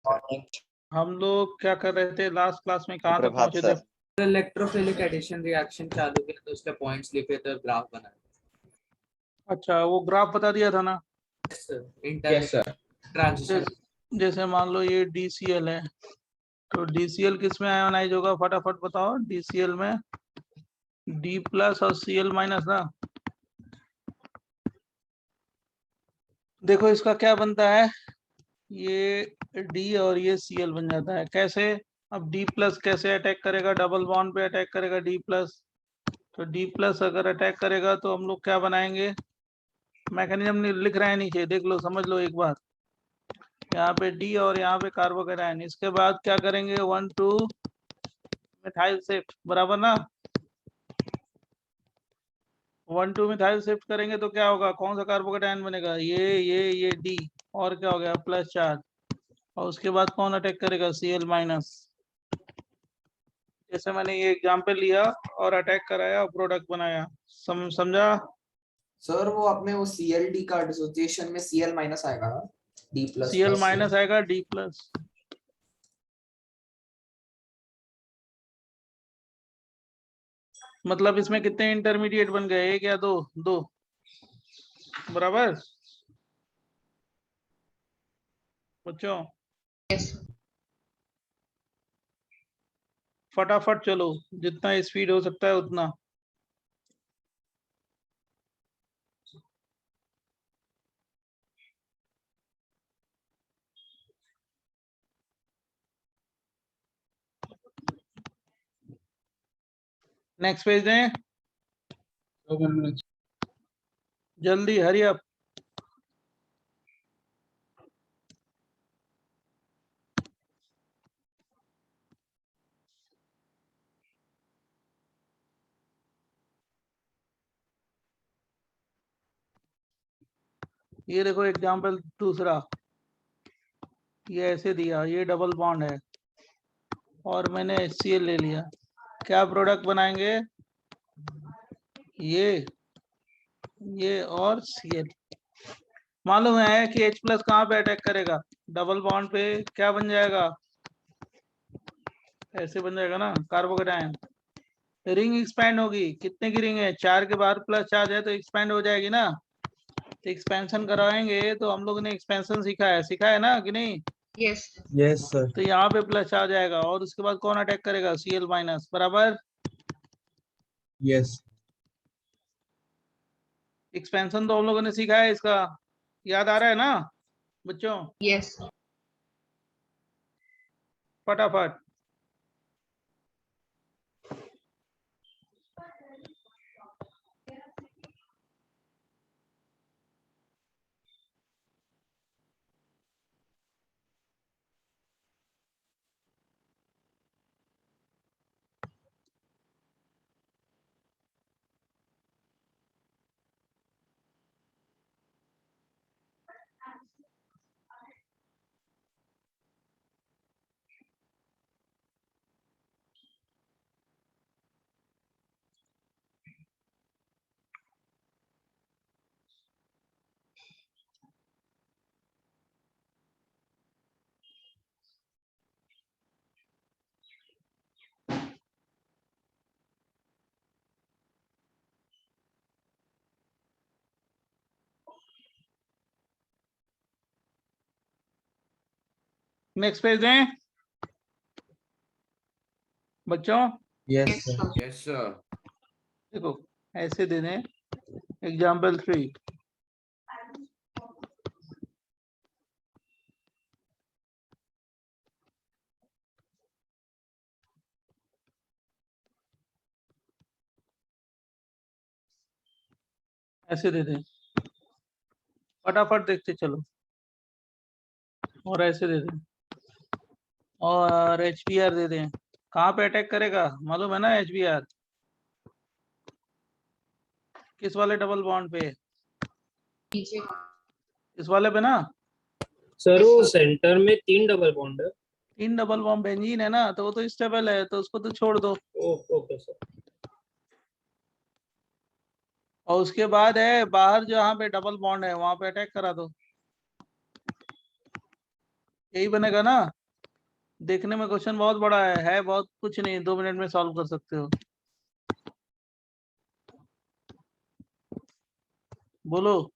हम लोग क्या कर रहे थे लास्ट क्लास में, कहाँ तक प्रभात पहुंचे थे? सर। इलेक्ट्रोफिलिक एडिशन रिएक्शन चालू किया तो उसके पॉइंट्स लिखे थे, ग्राफ बनाया। अच्छा, वो ग्राफ बता दिया था ना। Yes sir. ट्रांजिशन जैसे मान लो ये DCl है, तो DCl किस में आयोनाइज होगा, फटाफट बताओ। DCl में D+ और Cl- ना। देखो इसका क्या बनता है, ये D और ये Cl बन जाता है। कैसे? अब D+ कैसे अटैक करेगा, डबल बॉन्ड पे अटैक करेगा D+। तो D+ अगर अटैक करेगा तो हम लोग क्या बनाएंगे, मैकेनिज्म लिख रहे हैं नीचे, देख लो समझ लो एक बार। यहाँ पे D और यहाँ पे कार्बोकेटायन, इसके बाद क्या करेंगे, 1,2 मिथाइल शिफ्ट, बराबर ना। 1,2 मिथाइल शिफ्ट करेंगे तो क्या होगा, कौन सा कार्बोकेटायन बनेगा, ये D, और क्या हो गया, प्लस चार्ज। और उसके बाद कौन अटैक करेगा, Cl-। जैसे मैंने ये एग्जाम्पल लिया और अटैक कराया और प्रोडक्ट बनाया, समझा? सर वो अपने वो CLD का डिसोसिएशन में Cl- आएगा, D+। Cl- आएगा D+। मतलब इसमें कितने इंटरमीडिएट बन गए, एक या दो? दो, बराबर बच्चों। फटाफट चलो, जितना स्पीड हो सकता है उतना। नेक्स्ट पेज दें, जल्दी, हरी अप। ये देखो एग्जाम्पल दूसरा, ये ऐसे दिया, ये डबल बॉन्ड है और मैंने HCl ले लिया। क्या प्रोडक्ट बनाएंगे, ये और Cl। मालूम है कि H+ कहाँ पे अटैक करेगा, डबल बॉन्ड पे, क्या बन जाएगा, ऐसे बन जाएगा ना, कार्बोकेटायन। रिंग एक्सपैंड होगी, कितने की रिंग है, 4 के बाहर प्लस चार्ज है तो एक्सपैंड हो जाएगी ना। तो एक्सपेंशन कराएंगे, तो हम लोग ने एक्सपेंशन सीखा है ना कि नहीं? Yes sir. तो यहाँ पे प्लस आ जाएगा और उसके बाद कौन अटैक करेगा, Cl-, बराबर। यस। एक्सपेंशन तो हम लोगों ने सीखा है, इसका याद आ रहा है ना बच्चों? यस। फटाफट। नेक्स्ट पेज दें बच्चों। Yes sir. Yes sir. देखो ऐसे दे दें, एग्जाम्पल 3, ऐसे दे दें, फटाफट देखते चलो, और ऐसे दे दें, और HBr दे दें। कहाँ पे अटैक करेगा मालूम है ना, HBr किस वाले डबल बॉन्ड पे, इस वाले पे ना। सर वो सेंटर में 3 डबल बॉन्ड है। 3 डबल बॉन्ड बेंजीन है ना, तो वो तो स्टेबल है, तो उसको तो छोड़ दो। Okay sir. और उसके बाद है बाहर जहाँ पे डबल बॉन्ड है वहां पे अटैक करा दो। यही बनेगा ना। देखने में क्वेश्चन बहुत बड़ा है बहुत कुछ नहीं, 2 मिनट में सॉल्व कर सकते हो। बोलो,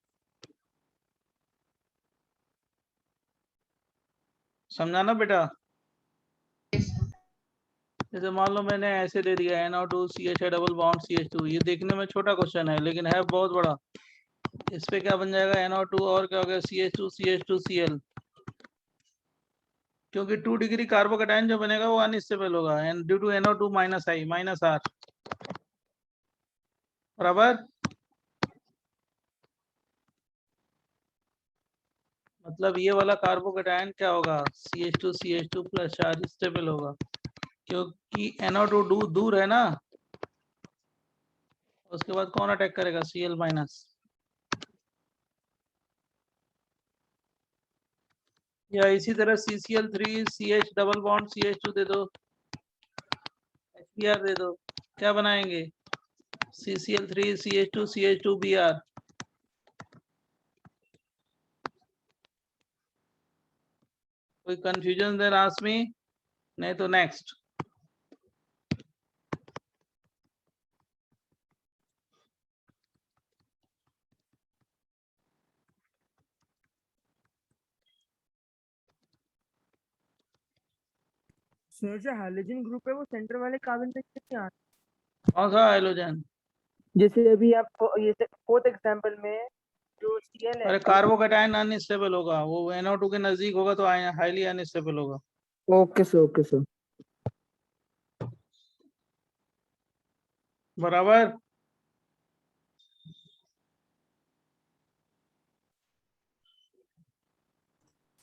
समझाना बेटा। जैसे मान लो मैंने ऐसे दे दिया NO2 CH है डबल बॉन्ड CH2, ये देखने में छोटा क्वेश्चन है लेकिन है बहुत बड़ा। इस पे क्या बन जाएगा NO2 और क्या हो गया CH2 CH2 Cl, क्योंकि 2 डिग्री कार्बोकेटाइन जो बनेगा वो अनस्टेबल होगा and due to NO2 minus I minus R बराबर। मतलब ये वाला कार्बोकेटाइन क्या होगा CH2 प्लस चार्ज स्टेबल होगा, क्योंकि NO2 दूर है ना। उसके बाद कौन अटैक करेगा Cl माइनस, या इसी तरह CCl3 CH double bond CH2 दे दो, HBr दे दो, क्या बनाएंगे CCl3 CH2 CH2Br। कोई कंफ्यूजन देन आस्क मी, नहीं तो नेक्स्ट। सर जो हाइड्रोजन ग्रुप है वो सेंटर वाले कार्बन पे क्यों नहीं आता? कौन सा हाइड्रोजन? जैसे अभी आप ये फोर्थ एग्जांपल में जो Cl है अरे कार्बोकेटाइन अनस्टेबल होगा, वो NO2 के नजदीक होगा तो हाईली अनस्टेबल होगा। Okay sir okay sir. बराबर।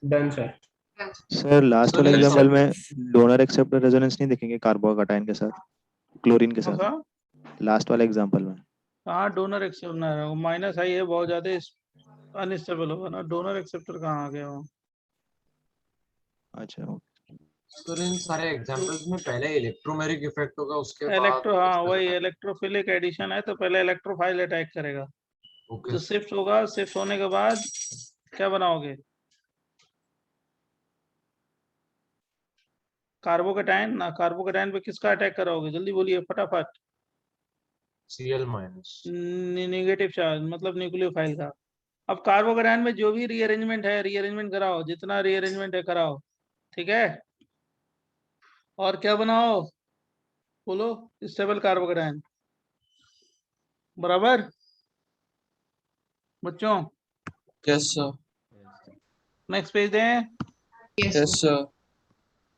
Done sir. सर लास्ट वाले सुनील एग्जांपल सर में डोनर एक्सेप्टर रेजोनेंस नहीं देखेंगे कार्बोकेटाइन के साथ, क्लोरीन के कौन साथ, सा? लास्ट वाले एग्जांपल में। कहाँ डोनर एक्सेप्टर माइनस आई है बहुत ज्यादा अनस्टेबल होगा ना, डोनर एक्सेप्टर कहाँ आ गया वो। अच्छा सर इन सारे एग्जांपल्स में पहले इलेक्ट्रोमेरिक इफेक्ट होगा उसके बाद हाँ एक्सटर्नल वही अटैक। इलेक्ट्रोफिलिक एडिशन है, तो पहले इलेक्ट्रोफाइल अटैक करेगा, ओके तो शिफ्ट होगा, शिफ्ट होने के बाद क्या बनाओगे कार्बोकेटाइन ना, कार्बोकेटाइन पे किसका अटैक कराओगे जल्दी बोलिए फटाफट। Cl minus. नेगेटिव चार्ज मतलब न्यूक्लियोफाइल का। अब कार्बोकेटाइन में जो भी रीअरेंजमेंट है रीअरेंजमेंट कराओ, जितना रीअरेंजमेंट है कराओ, ठीक है। और क्या बनाओ बोलो, स्टेबल कार्बोकेटाइन बराबर बच्चों। Yes sir. नेक्स्ट पेज दें यस सर।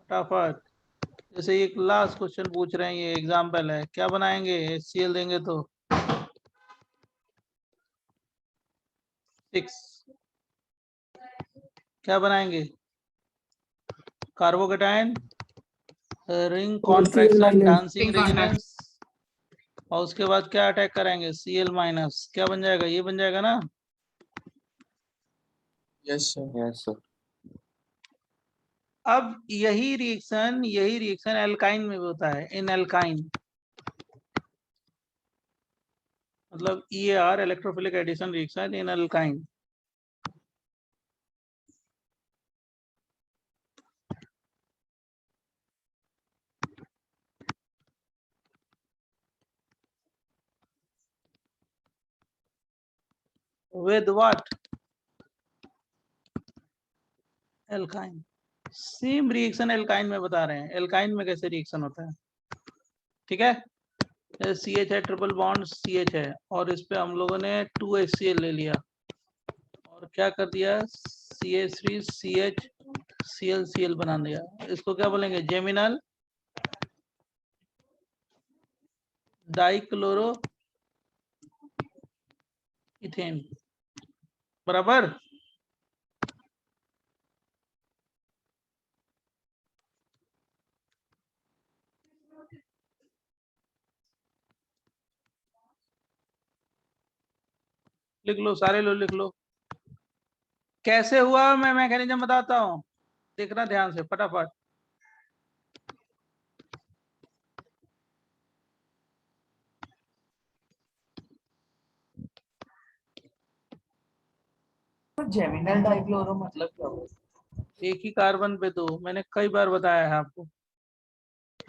फटाफट। जैसे एक लास्ट क्वेश्चन पूछ रहे हैं, ये एग्जाम्पल है, क्या बनाएंगे HCl देंगे तो 6, क्या बनाएंगे carbocation ring contraction dancing resonance, और उसके बाद क्या अटैक कराएंगे Cl माइनस, क्या बन जाएगा ये बन जाएगा ना। Yes sir. Yes sir. अब यही रिएक्शन एल्काइन में भी होता है, इन एल्काइन मतलब EAR electrophilic addition reaction in alkyne. with what alkyne, same reaction alkyne में बता रहे हैं, एल्काइन में कैसे रिएक्शन होता है, ठीक है। CH है ट्रिपल बॉन्ड CH है, और इस पे हम लोगों ने 2HCl ले लिया और क्या कर दिया CH3 CH Cl बना दिया। इसको क्या बोलेंगे जेमिनल डाइक्लोरो इथेन बराबर। लिख लो सारे लोग लिख लो, कैसे हुआ मैं मैकेनिज्म बताता हूँ, देखना ध्यान से फटाफट। जेमिनल डाइक्लोरो मतलब क्या होगा? एक ही कार्बन पे दो, मैंने कई बार बताया है आपको,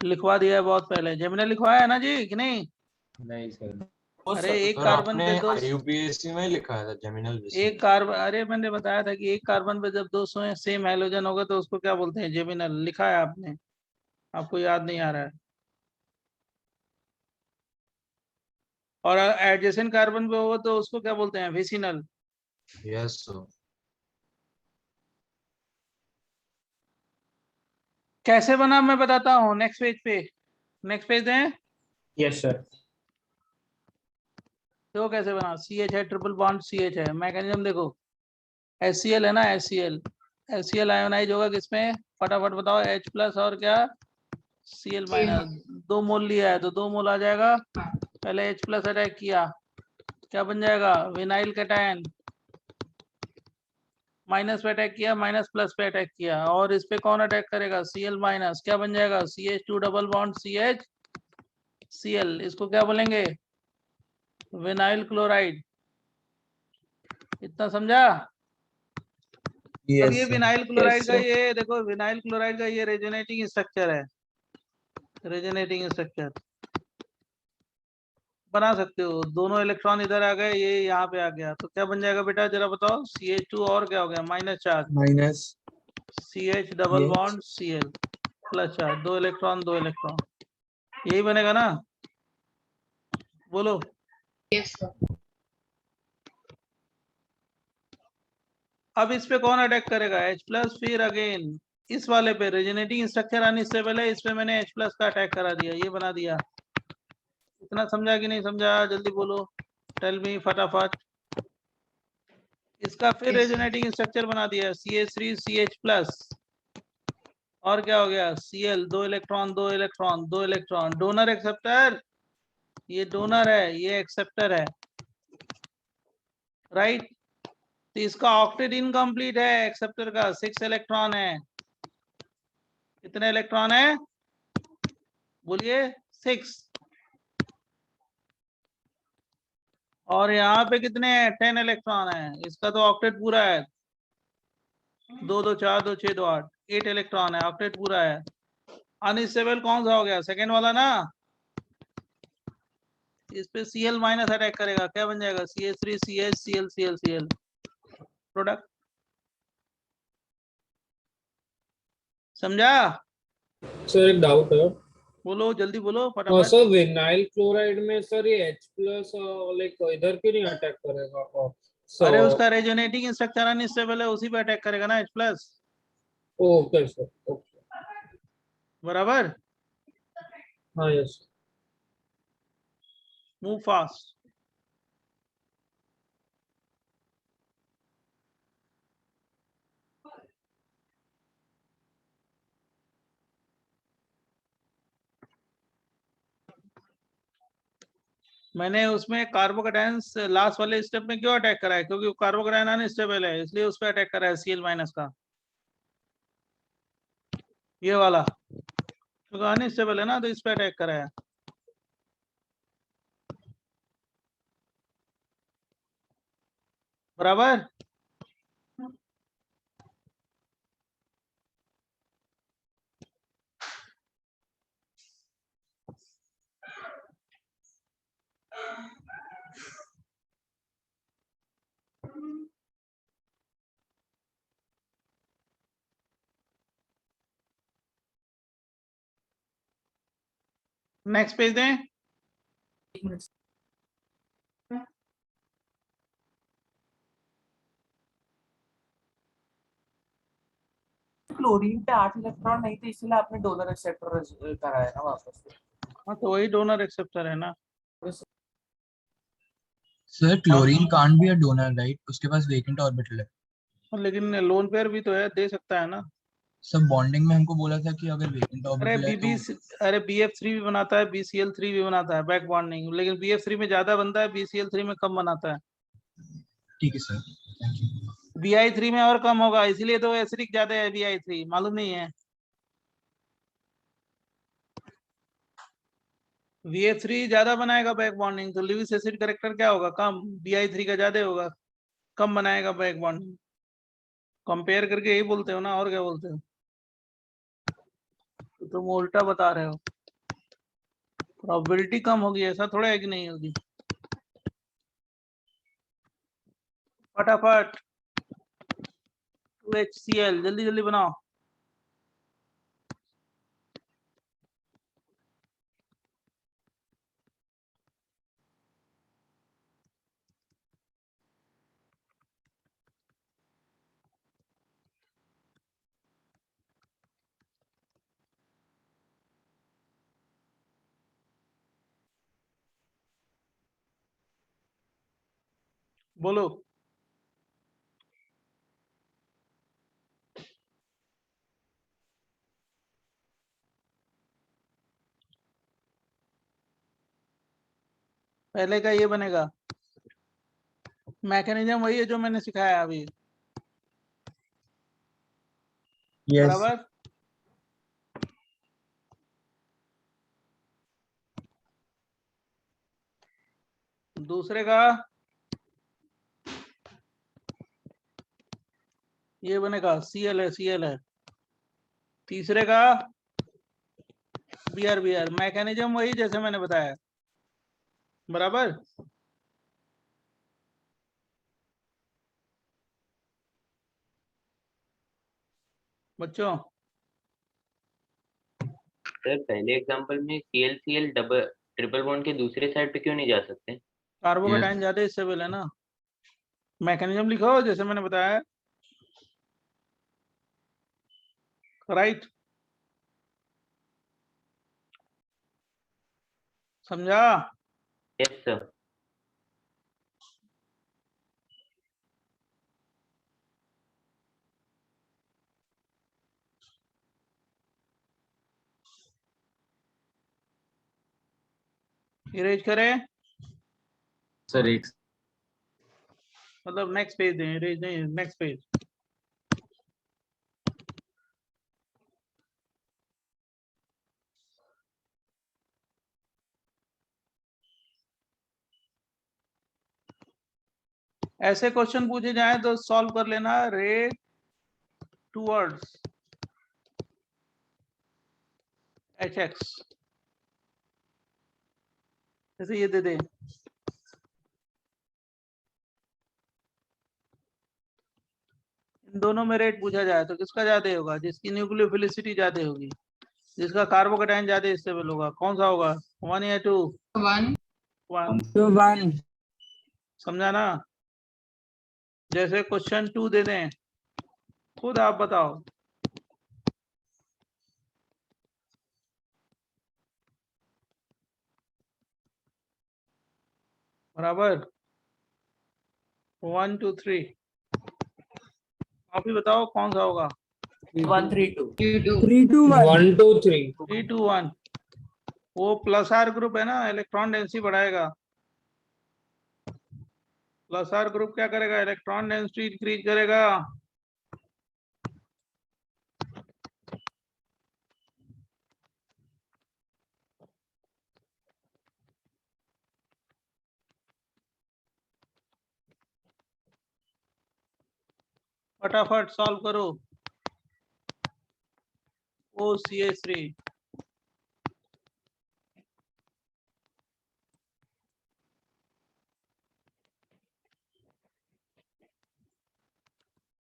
लिखवा दिया है बहुत पहले। जेमिनी लिखवाया है ना जी कि नहीं? नहीं सर। अरे एक सर कार्बन आपने पे दो, IUPAC में लिखा था जेमिनल एक कार्बन, अरे मैंने बताया था कि एक कार्बन पे जब दो सेम हाइड्रोजन होगा तो उसको क्या बोलते हैं? जेमिनल। लिखा है आपने, आपको याद नहीं आ रहा है। और एडजेसेंट कार्बन पे होगा तो उसको क्या बोलते हैं? विसिनल। Yes sir. कैसे बना मैं बताता हूँ, नेक्स्ट पेज पे। नेक्स्ट पेज दें। Yes sir. देखो कैसे बना, CH है, ट्रिपल बॉन्ड CH है, मैकेनिज्म देखो। HCl है ना, HCl आयोनाइज होगा किसमें? फटाफट बताओ। H प्लस और क्या? Cl minus. 2 मोल लिया है तो 2 मोल आ जाएगा। पहले H प्लस अटैक किया, क्या बन जाएगा? Vinyl cation. माइनस पे अटैक किया, माइनस प्लस पे अटैक किया, और इस पे कौन अटैक करेगा? Cl minus. क्या बन जाएगा? CH2 double bond CH Cl। इसको क्या बोलेंगे? Vinyl chloride. इतना समझा? अब ये विनाइल क्लोराइड का, ये देखो विनाइल क्लोराइड का ये रेजोनेटिंग स्ट्रक्चर है। रेजोनेटिंग स्ट्रक्चर बना सकते हो। दोनों इलेक्ट्रॉन इधर आ गए, ये यहाँ पे आ गया, तो क्या बन जाएगा बेटा जरा बताओ? CH2 और क्या हो गया? Minus charge. Minus CH double bond Cl plus charge. 2 electron 2 electron, यही बनेगा ना? बोलो। अब इस पे कौन अटैक करेगा? H plus. फिर अगेन इस वाले पे रेजोनेटिंग स्ट्रक्चर आने से पहले इस पे मैंने H प्लस का अटैक करा दिया, ये बना दिया। इतना समझा कि नहीं समझा? जल्दी बोलो, टेल मी फटाफट। इसका फिर रेजोनेटिंग स्ट्रक्चर बना दिया, CH3 CH प्लस, और क्या हो गया? Cl। 2 electron 2 electron 2 electron. Donor acceptor, ये डोनर है, ये एक्सेप्टर है, राइट? तो इसका ऑक्टेट इनकम्प्लीट है, एक्सेप्टर का 6 इलेक्ट्रॉन है। कितने इलेक्ट्रॉन है? बोलिए। 6। और यहाँ पे कितने हैं? 10 इलेक्ट्रॉन है। इसका तो ऑक्टेट पूरा है। 2 2 4 2 6 2 8, 8 इलेक्ट्रॉन है, ऑक्टेट पूरा है। अनस्टेबल कौन सा हो गया? सेकेंड वाला ना। इस पे Cl माइनस अटैक करेगा, क्या बन जाएगा? CH3 CH Cl Cl Cl product. समझा? सर एक डाउट है। बोलो जल्दी बोलो फटाफट। सर विनाइल क्लोराइड में सर ये H प्लस लाइक इधर क्यों नहीं अटैक करेगा? अरे सो उसका रेजोनेटिंग स्ट्रक्चर अनस्टेबल है, उसी पे अटैक करेगा ना H plus. Okay sir, okay. बराबर। हाँ यस। Move fast. मैंने उसमें कार्बोकैटायंस लास्ट वाले स्टेप में क्यों अटैक करा है? क्योंकि कार्बोकैटायन अनस्टेबल है, इसलिए उस पर अटैक करा है Cl माइनस का, ये वाला। क्योंकि अनस्टेबल है ना, तो इस पे अटैक करा है। बराबर। नेक्स्ट पेज दें। क्लोरीन पे 8 इलेक्ट्रॉन नहीं थे, इसलिए आपने डोनर एक्सेप्टर कराया ना वापस से। हाँ तो वही डोनर एक्सेप्टर है ना। Sir chlorine can't be a donor right, उसके पास वेकेंट ऑर्बिटल है। लेकिन लोन पेयर भी तो है, दे सकता है ना। सब बॉन्डिंग में हमको बोला था कि अगर वेकेंट अरे ऑर्बिटल है बीबी, तो अरे BF3 भी बनाता है, BCl3 भी बनाता है, बैक बॉन्डिंग। लेकिन BF3 में ज्यादा बनता है, BCl3 में कम बनाता है। ठीक है सर, थैंक यू। Bi3 में और कम होगा, इसीलिए तो एसिडिक ज्यादा है Bi3, मालूम नहीं है? BF3 ज्यादा बनाएगा बैक बॉन्डिंग, तो लुईस एसिड करेक्टर क्या होगा? कम। Bi3 का ज्यादा होगा, कम बनाएगा बैक बॉन्डिंग। कंपेयर करके यही बोलते हो ना, और क्या बोलते हो? तो तुम उल्टा बता रहे हो, प्रोबेबिलिटी कम होगी, ऐसा थोड़ा है कि नहीं होगी। फटाफट 2HCl जल्दी जल्दी बनाओ। बोलो। पहले का ये बनेगा, मैकेनिज्म वही है जो मैंने सिखाया अभी, बराबर। दूसरे का ये बनेगा, Cl है, Cl है। तीसरे का Br, मैकेनिज्म वही जैसे मैंने बताया, बराबर। बच्चों सर पहले एग्जांपल में ClCl डबल ट्रिपल बॉन्ड के दूसरे साइड पे क्यों नहीं जा सकते? कार्बोकेटाइन ज्यादा स्टेबल है ना। मैकेनिज्म लिखो जैसे मैंने बताया, राइट? समझा? Yes sir. इरेज करें, सर एक मतलब नेक्स्ट पेज दें, इरेज नहीं, नेक्स्ट पेज। ऐसे क्वेश्चन पूछे जाए तो सॉल्व कर लेना, रेट टूवर्ड्स HX, जैसे ये दे दे, इन दोनों में रेट पूछा जाए तो किसका ज्यादा होगा? जिसकी न्यूक्लियोफिलिसिटी ज्यादा होगी, जिसका कार्बोकेटाइन ज्यादा स्टेबल होगा। कौन सा होगा, 1 या 2? 1। समझा ना? जैसे क्वेश्चन 2 दे दें, खुद आप बताओ। बराबर, 1 2 3, आप ही बताओ कौन सा होगा। 1 3 2 1 2 3 3 2 1, वो प्लस आर ग्रुप है ना, इलेक्ट्रॉन डेंसिटी बढ़ाएगा। प्लस आर ग्रुप क्या करेगा? इलेक्ट्रॉन डेंसिटी इंक्रीज करेगा। फटाफट सॉल्व करो। OCH3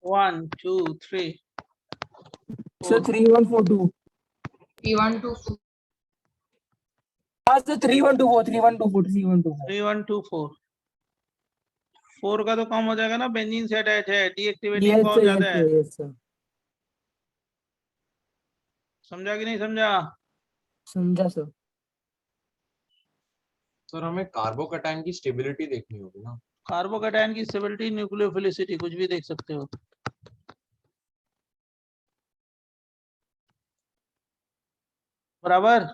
1 2 3 So 3142. 3124, 3124, 3124. 3124। 4 का तो कम हो जाएगा ना, बेंजीन से अटैच है, डीएक्टिवेटिंग Yes, बहुत sir, ज्यादा yes, है। sir, yes, sir. समझा कि नहीं समझा? समझा सर। सर हमें कार्बोकेटाइन की स्टेबिलिटी देखनी होगी ना। कार्बोकेटाइन की स्टेबिलिटी, न्यूक्लियोफिलिसिटी, कुछ भी देख सकते हो। बराबर।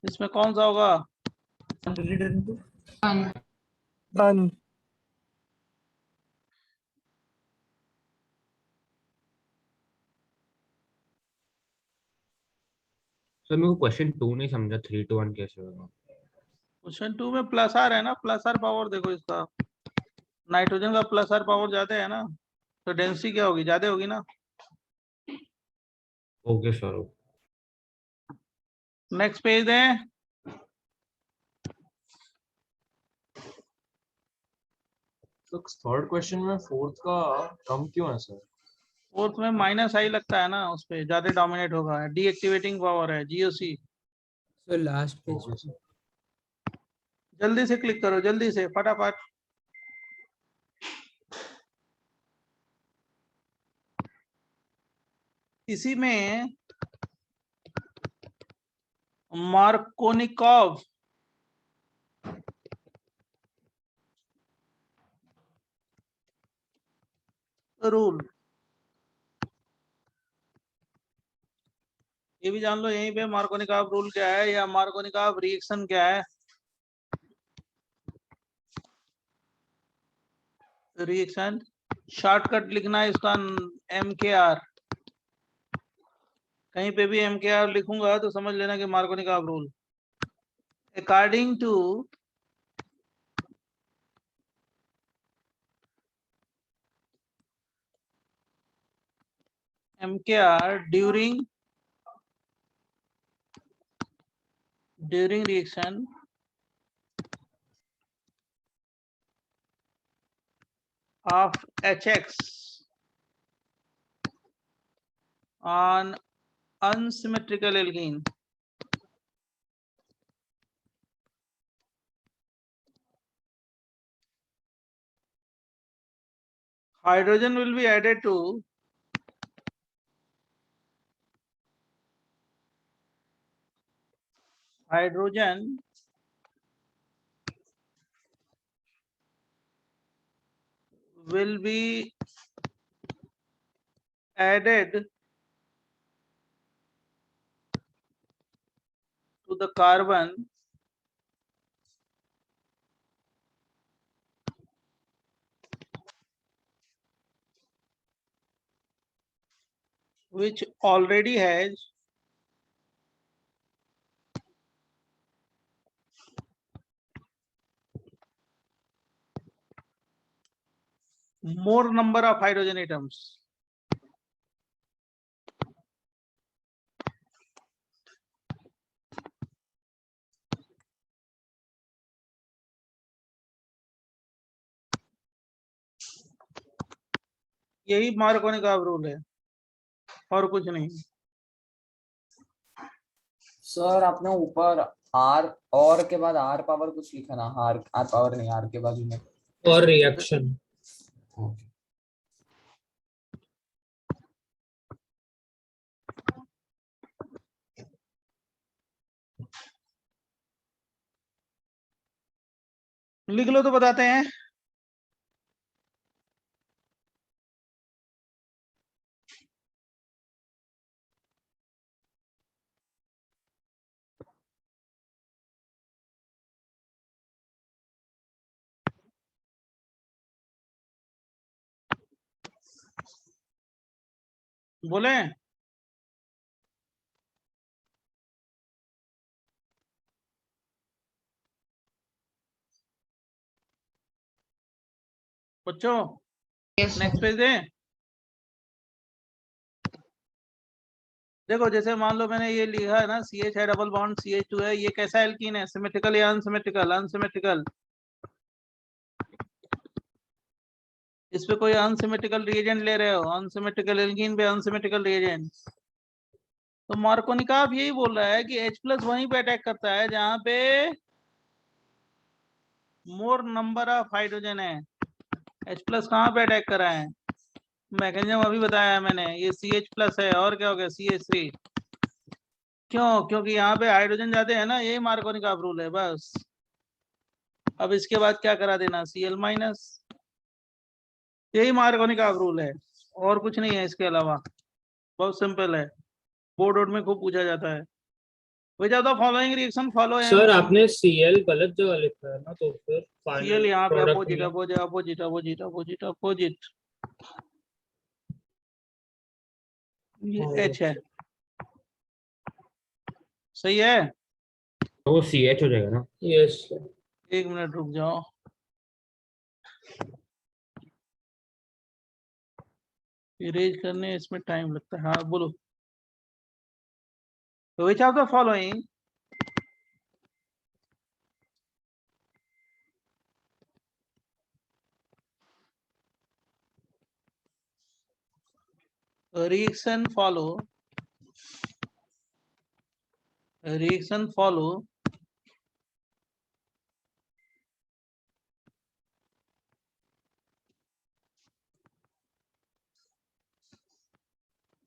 इसमें कौन सा होगा? 1. सर मेरे को क्वेश्चन 2 नहीं समझा, 3 to 1 कैसे होगा? क्वेश्चन 2 में प्लस आर है ना, प्लस आर पावर देखो इसका नाइट्रोजन का प्लस आर पावर ज्यादा है ना, तो डेंसिटी क्या होगी, ज्यादा होगी ना। Okay sir. नेक्स्ट पेज है, तो थर्ड क्वेश्चन में फोर्थ का कम क्यों है सर? फोर्थ में माइनस आई लगता है ना, उस पे ज्यादा डोमिनेट होगा, डीएक्टिवेटिंग पावर है, GOC. Sir last page okay sir. जल्दी से क्लिक करो, जल्दी से फटाफट। इसी में मार्कोनिकॉव रूल, ये भी जान लो यहीं पे, मार्कोनिकॉव रूल क्या है या मार्कोनिकॉव रिएक्शन क्या है। रिएक्शन शॉर्टकट लिखना है इसका, MKR, कहीं पे भी MKR लिखूंगा तो समझ लेना कि Markovnikov rule. According to MKR during reaction of HX on unsymmetrical alkene, hydrogen will be added to hydrogen will be added to the carbon which already has more number of hydrogen atoms. यही Markovnikov rule है और कुछ नहीं। Sir आपने ऊपर are और के बाद आर पावर कुछ लिखा ना, आर आर पावर नहीं, आर के बाजू में और रिएक्शन। लिख लो तो बताते हैं। बोले बच्चों, नेक्स्ट पेज है। देखो जैसे मान लो मैंने ये लिखा है ना, CH है डबल बॉन्ड CH2 है, ये कैसा एल्कीन है, सिमेट्रिकल या अनसिमेट्रिकल? अनसिमेट्रिकल। इस पे कोई अनसिमेट्रिकल रिएजेंट ले रहे हो, अनसिमेट्रिकल एल्कीन पे अनसिमेट्रिकल रिएजेंट, तो मार्कोनिकॉव यही बोल रहा है कि H+ वहीं पे अटैक करता है जहां पे मोर नंबर ऑफ हाइड्रोजन है। H+ कहाँ पे अटैक करा है, मैकेनिज्म अभी बताया है मैंने, ये CH+ है और क्या हो गया CH3। क्यों? क्योंकि यहाँ पे हाइड्रोजन ज्यादा है ना, यही मार्कोनिकॉव रूल है बस। अब इसके बाद क्या करा देना, Cl-, यही मार्कोनिकॉव रूल है और कुछ नहीं है इसके अलावा, बहुत सिंपल है, बोर्ड वोर्ड में खूब पूछा जाता है। Which are the following reaction follow sir आपने Cl गलत जगह लिखा है ना, तो फिर Cl यहाँ पे product अपोजिट में- opposite opposite opposite opposite opposite, ये H है, सही है। तो वो CH हो जाएगा ना? Yes sir. एक मिनट रुक जाओ, इरेज करने इसमें टाइम लगता है। हाँ बोलो। Which of the following reaction follow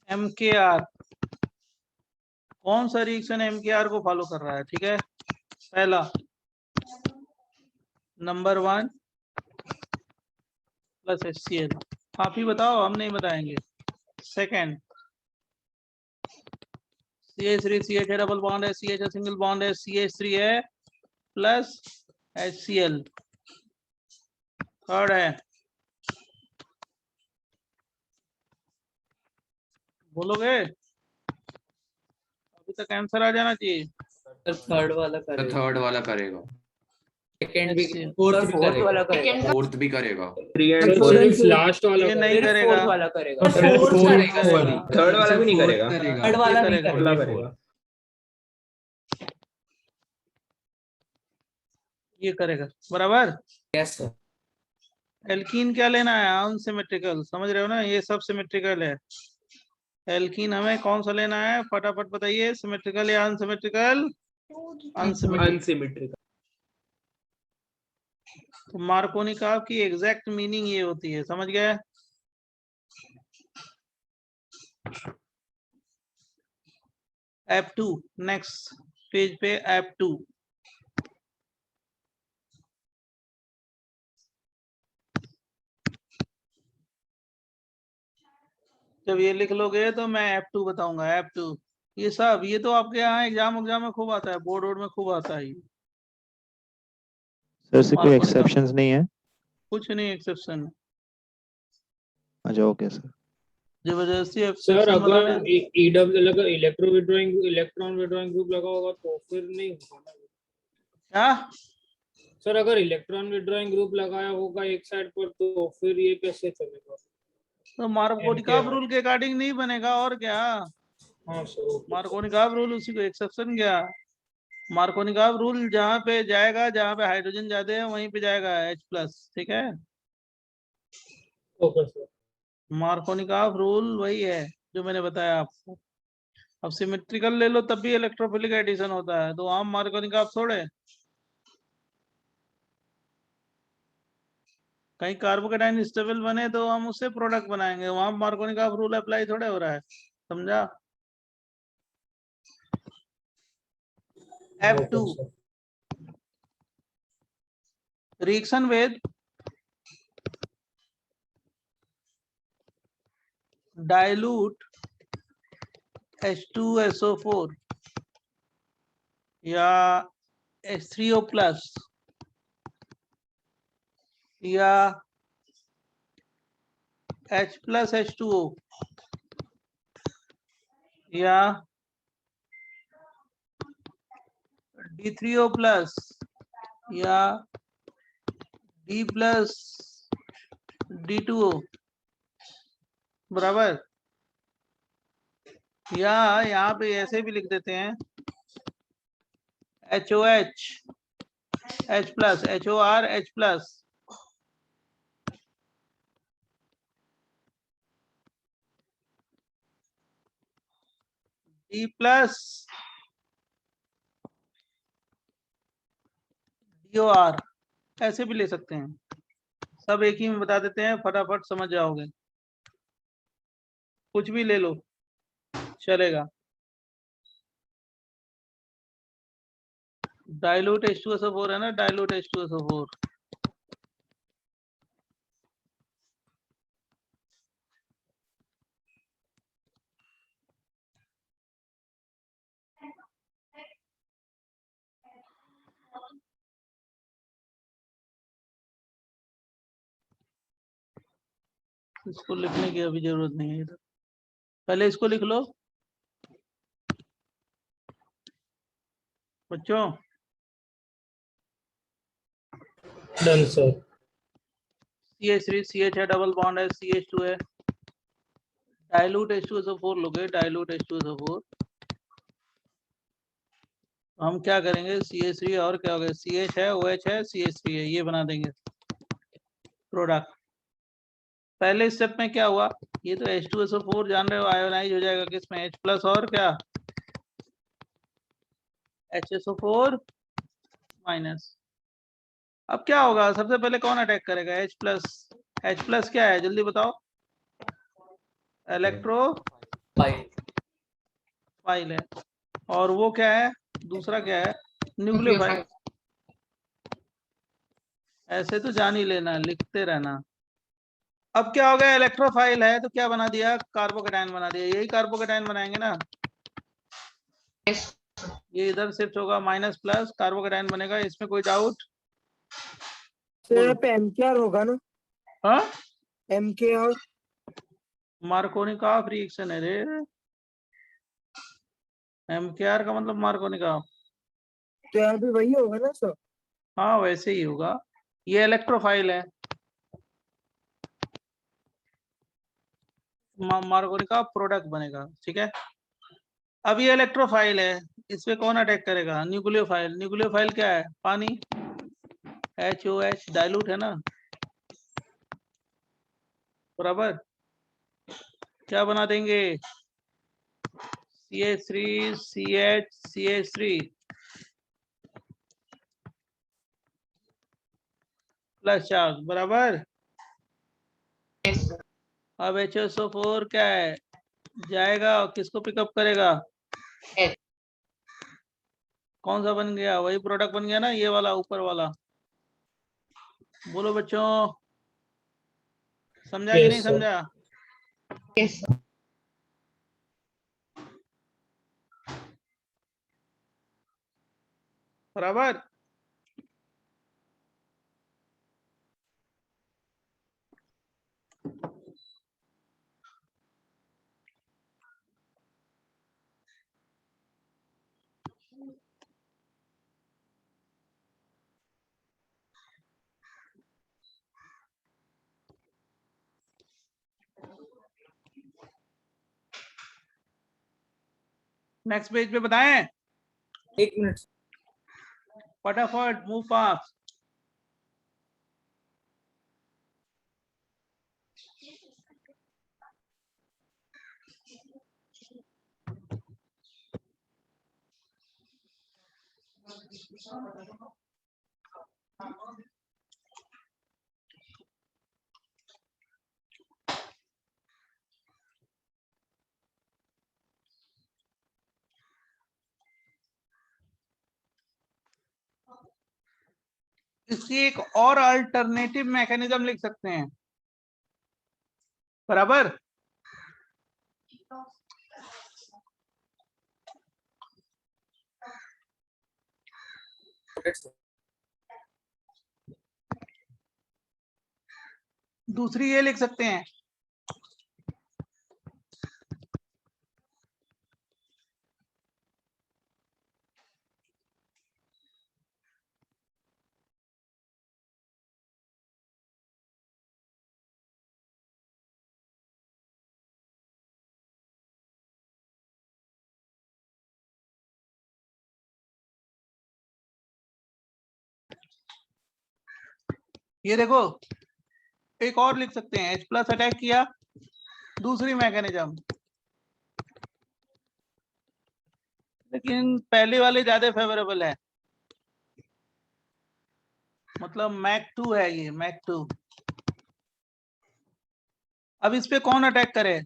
MKR? कौन सा रिएक्शन MKR को फॉलो कर रहा है? ठीक है, पहला नंबर 1 प्लस HCl। आप ही बताओ, हम नहीं बताएंगे। सेकेंड CH3 CH है, डबल बॉन्ड है, CH है, सिंगल बॉन्ड है, CH3 है प्लस HCl। थर्ड है, बोलोगे? अभी तक आंसर आ जाना चाहिए। थर्ड वाला करेगा, थर्ड वाला करेगा, सेकंड भी, HCl। फोर्थ भी फोर्थ करेगा, वाला करेगा। फोर्थ भी करेगा, 3 and 4 सिर्फ लास्ट वाला ये नहीं फिर करेगा। फोर्थ वाला करेगा, फिर फोर्थ fourth करेगा, करेगा। थर्ड वाला भी नहीं करेगा। थर्ड वाला ये भी करेगा। करेगा। करेगा। ये करेगा, बराबर। Yes sir. एल्कीन क्या लेना है? अनसिमेट्रिकल, समझ रहे हो ना? ये सब सिमेट्रिकल है। एल्कीन हमें कौन सा लेना है? फटाफट बताइए, सिमेट्रिकल या अनसिमेट्रिकल? अनसिमेट्रिकल। अनसिमेट्रिकल। तो मार्कोनिकॉव की एग्जैक्ट मीनिंग ये होती है, समझ गए? F2 नेक्स्ट पेज पे, F2 जब ये लिख लोगे तो मैं F2 बताऊंगा। F2 ये सब, ये तो आपके यहाँ एग्जाम में खूब आता है, बोर्ड में खूब आता है। सर से कोई मार्कोनिकॉव एक्सेप्शंस नहीं है? कुछ नहीं एक्सेप्शन, अच्छा ओके सर। जबरदस्ती सर एक्सेप्शन अगर बनाना। ईडब्ल्यू लगा, इलेक्ट्रॉन विड्रॉइंग ग्रुप लगा होगा तो फिर नहीं होगा ना। क्या? सर अगर इलेक्ट्रॉन विड्रॉइंग ग्रुप लगाया होगा एक साइड पर तो फिर ये कैसे चलेगा? तो मार्कोनिकॉव MKR। रूल के अकॉर्डिंग नहीं बनेगा, और क्या? हाँ सर। मार्कोनिकॉव रूल, उसी को एक्सेप्शन क्या? मार्कोनिकॉव रूल जहाँ पे जाएगा, जहाँ पे हाइड्रोजन ज्यादा है वहीं पे जाएगा H+, ठीक है? Okay sir. मार्कोनिकॉव रूल वही है जो मैंने बताया आपको। अब सिमेट्रिकल ले लो तब भी इलेक्ट्रोफिलिक एडिशन होता है, तो हम मार्कोनिकॉव थोड़े। कहीं कार्बोकेटाइन स्टेबल बने तो हम उससे प्रोडक्ट बनाएंगे, वहां मार्कोनिकॉव रूल अप्लाई थोड़े हो रहा है, समझा? F2 reaction with dilute H2SO4 या H3O+ या H+H2O या D3O+ या D+D2O, बराबर। या यहाँ पे ऐसे भी लिख देते हैं HOH H+, HOR H+, D+, DOR, ऐसे भी ले सकते हैं। सब एक ही में बता देते हैं, फटाफट समझ जाओगे। कुछ भी ले लो चलेगा। डाइल्यूट H2SO4 है ना, डाइल्यूट H2SO4। इसको लिखने की अभी जरूरत नहीं है इधर, पहले इसको लिख लो बच्चों। Done sir. CH3 CH है, डबल बॉन्ड है, CH2 है, डाइल्यूट H2SO4 लोगे, डाइल्यूट H2SO4, तो हम क्या करेंगे, CH3 और क्या हो गया, CH है, OH है, CH3 है, ये बना देंगे प्रोडक्ट। पहले स्टेप में क्या हुआ, ये तो H2SO4 जान रहे हो आयोनाइज हो जाएगा किसमें, H प्लस और क्या, HSO4 माइनस। अब क्या होगा, सबसे पहले कौन अटैक करेगा, H प्लस। H प्लस क्या है जल्दी बताओ, इलेक्ट्रो फाइल है, और वो क्या है, दूसरा क्या है, न्यूक्लियोफाइल। ऐसे तो जान ही लेना, लिखते रहना। अब क्या हो गया, इलेक्ट्रोफाइल है तो क्या बना दिया, कार्बोकेटाइन बना दिया, यही कार्बोकेटाइन बनाएंगे ना, ये इधर शिफ्ट होगा, माइनस प्लस कार्बोकेटाइन बनेगा, इसमें कोई डाउट। MKR होगा ना, हाँ, MKR मार्कोनी का रिएक्शन है रे, MKR का मतलब मार्कोनी का, तो यहाँ भी वही होगा ना सर। हाँ वैसे ही होगा, ये इलेक्ट्रोफाइल है, मार्कोनी का प्रोडक्ट बनेगा, ठीक है। अब ये इलेक्ट्रोफाइल है, इस पे कौन अटैक करेगा, न्यूक्लियोफाइल। न्यूक्लियोफाइल क्या है, पानी, HOH डाइल्यूट है ना, बराबर। क्या बना देंगे, CH3 CH CH3 plus charge, बराबर। अब HSO4 क्या है, जाएगा और किसको पिकअप करेगा, कौन सा बन गया, वही प्रोडक्ट बन गया ना, ये वाला ऊपर वाला। बोलो बच्चों, समझा कि नहीं समझा, बराबर। नेक्स्ट पेज पे बताएं, 1 मिनट। फटाफट मूव फास्ट। इसकी एक और अल्टरनेटिव मैकेनिज्म लिख सकते हैं, बराबर। दूसरी ये लिख सकते हैं, ये देखो, एक और लिख सकते हैं, H प्लस अटैक किया, दूसरी मैकेनिज्म, लेकिन पहले वाले ज्यादा फेवरेबल है, मतलब मैक 2 है ये, मैक 2। अब इस पे कौन अटैक करे,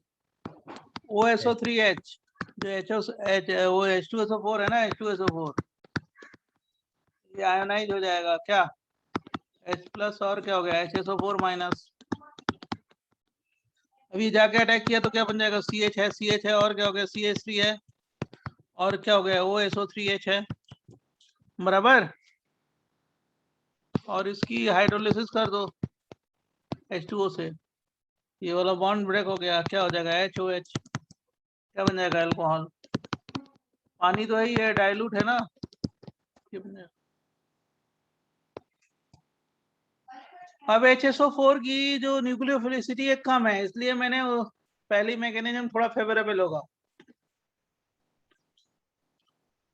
OSO3H, जो H2SO4 है ना, H2SO4, ये आयोनाइज हो जाएगा, क्या, H प्लस और क्या हो गया, HSO4 माइनस। अभी जाके अटैक किया तो क्या बन जाएगा, CH है और क्या हो गया, CH3 है, और क्या हो गया, OSO3H है, बराबर। और इसकी हाइड्रोलिसिस कर दो H2O से, ये वाला बॉन्ड ब्रेक हो गया, क्या हो जाएगा, HOH, क्या बन जाएगा, अल्कोहल। पानी तो ही है, डाइल्यूट है ना, ये बन जाएगा। अब HSO4 की जो न्यूक्लियोफिलिसिटी एक कम है, इसलिए मैंने पहली मैकेनिज्म थोड़ा फेवरेबल होगा।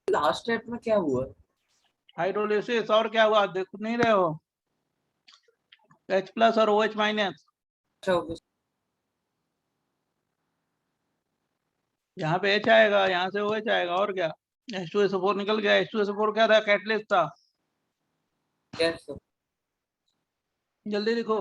लास्ट स्टेप में क्या हुआ? हाइड्रोलिसिस, और क्या हुआ देख नहीं रहे हो? H प्लस और OH माइनस, अच्छा okay. यहाँ पे H आएगा, यहाँ से OH आएगा, और क्या? H2SO4 निकल गया। H2SO4 क्या था? कैटलिस्ट था। Yes, sir. जल्दी लिखो।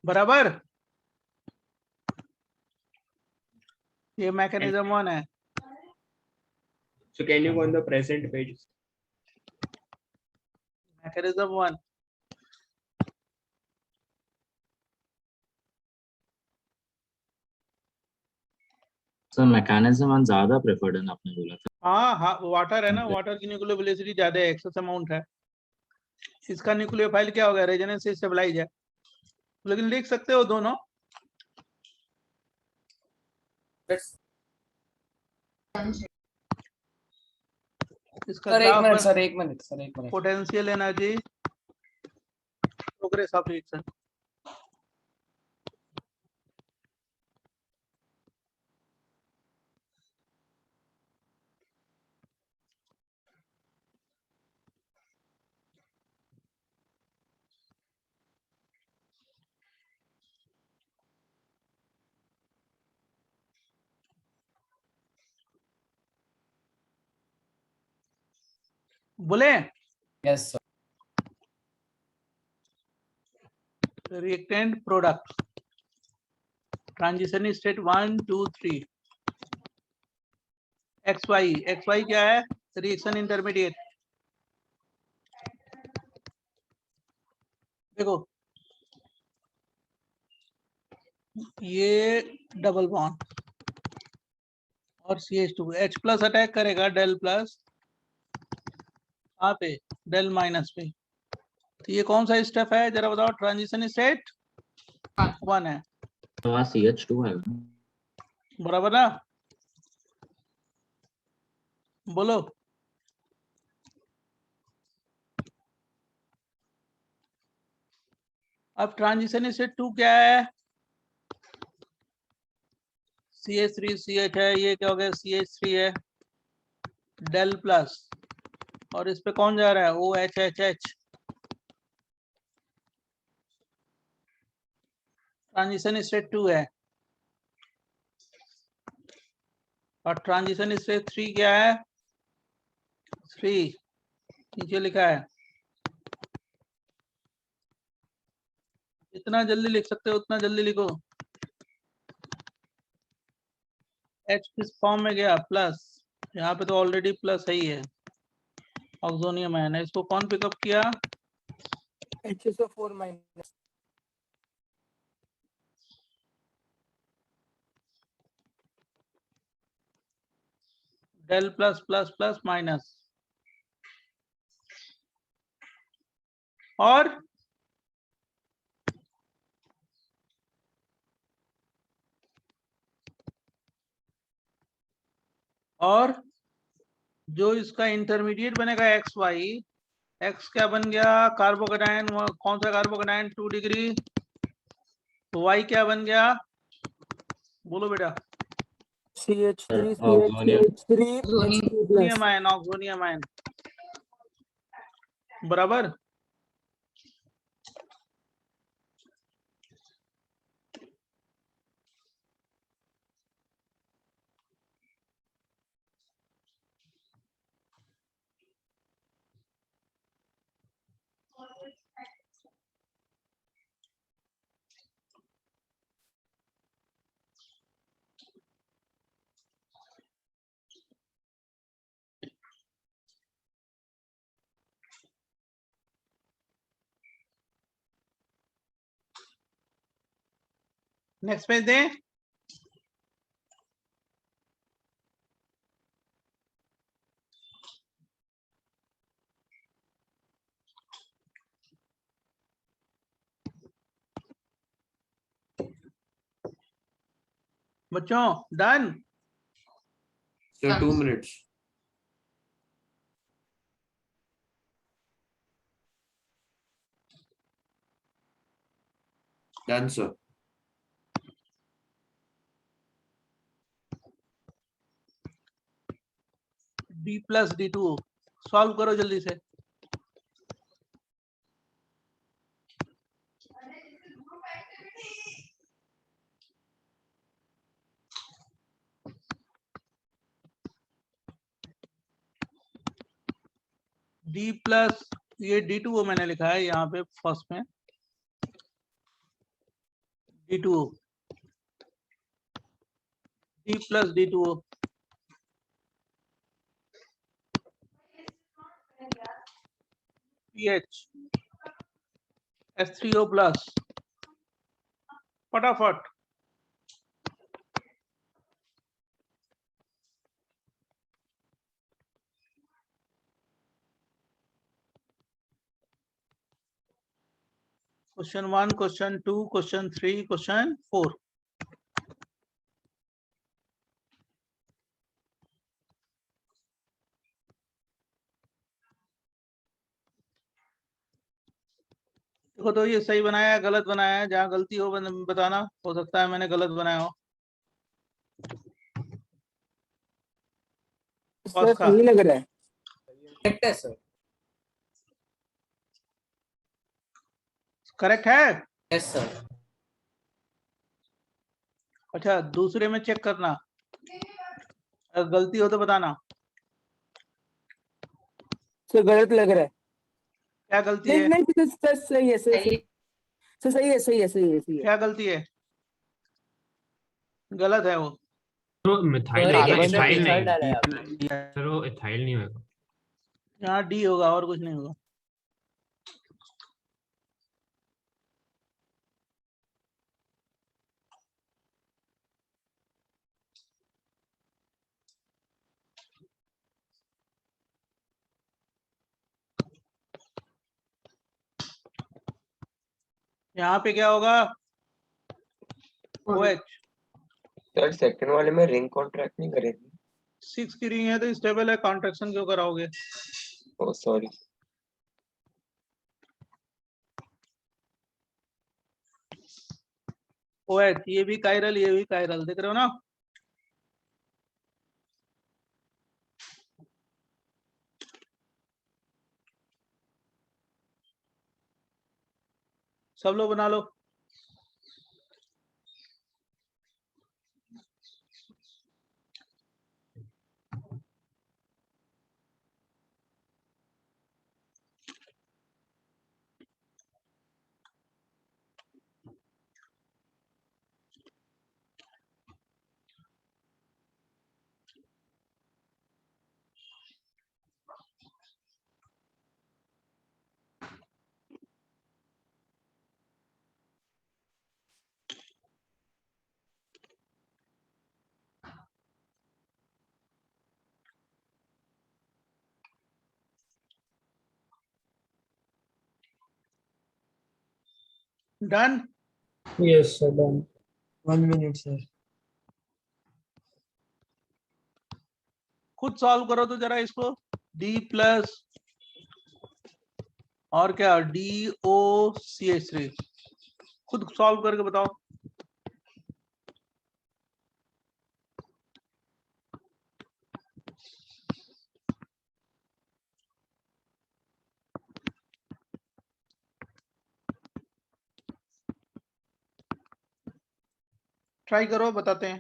बराबर, ये मैकेनिज्म 1 है। So can you go on the present page? Mechanism 1। Sir mechanism ज्यादा प्रेफर्ड है ना, आपने बोला था। हाँ हाँ, वाटर है ना, वाटर की न्यूक्लियर वेलोसिटी ज्यादा है, एक्सेस अमाउंट है। इसका न्यूक्लियोफाइल क्या होगा? रेजोनेंस से स्टेबलाइज है, लेकिन लिख सकते हो दोनों। Let's- इसका सर एक मिनट ग्राफ, सर एक मिनट सर एक minute potential energy, progress of reaction. बोले yes sir reactant product, transition state 1 2 3, XY क्या है? Reaction intermediate. देखो ये डबल बॉन्ड और CH2, H प्लस अटैक करेगा डेल प्लस, कहाँ पे? डेल माइनस पे। तो ये कौन सा स्टेप है जरा बताओ? ट्रांजिशन स्टेट 1 है, तो वहाँ CH2 है। बराबर ना? बोलो। अब ट्रांजिशन स्टेट 2 क्या है? CH3CH है, ये क्या हो गया? CH3 है, डेल प्लस, और इस पे कौन जा रहा है? OHHH। ट्रांजिशन स्टेट 2 है। और ट्रांजिशन स्टेट 3 क्या है? 3 नीचे लिखा है। जितना जल्दी लिख सकते हो उतना जल्दी लिखो। H किस फॉर्म में गया? प्लस, यहाँ पे तो ऑलरेडी प्लस है ही है, ऑक्सोनियम आयन है। इसको कौन पिकअप किया? HSO4 minus. Del plus plus plus minus, और जो इसका इंटरमीडिएट बनेगा XY, X क्या बन गया? कार्बोकेटायन। कौन सा कार्बोकेटायन? 2 डिग्री। Y क्या बन गया? बोलो बेटा। CH3 oxonium. CH3 H2 plus. Oxonium ion, oxonium ion, बराबर। नेक्स्ट पेज दें। बच्चों done. Sir, 2 minutes. Done, sir. d plus d2 solve करो जल्दी से। d प्लस ये d2 मैंने लिखा है यहाँ पे फर्स्ट में, d2 d plus d2 pH H3O plus, फटाफट। Question 1, question 2, question 3, question 4। देखो तो ये सही बनाया है गलत बनाया है, जहाँ गलती हो बताना, हो सकता है मैंने गलत बनाया हो। सर सही लग रहा है। Correct है sir. करेक्ट है। Yes sir. अच्छा दूसरे में चेक करना, अगर गलती हो तो बताना। सर गलत लग रहा है। क्या गलती नहीं है? नहीं सर सही है सर सही है सही है सही है सही है। क्या गलती है? गलत है वो। तो मिथाइल सर, आएगा, एक इथाइल मिनट नहीं। डाला है आपने। सर वो इथाइल नहीं होगा। यहाँ डी होगा और कुछ नहीं होगा। यहाँ पे क्या होगा? OH सर सेकंड वाले में रिंग कॉन्ट्रैक्ट नहीं करेगी। 6 की रिंग है तो स्टेबल है, कॉन्ट्रैक्शन क्यों कराओगे? Oh sorry. OH ये भी कायरल, ये भी कायरल, देख रहे हो ना? सब लोग बना लो। Done. Yes sir done. 1 minute sir. खुद सॉल्व करो तो जरा इसको। D प्लस और क्या DOCH3, खुद सॉल्व करके बताओ। ट्राई करो, बताते हैं।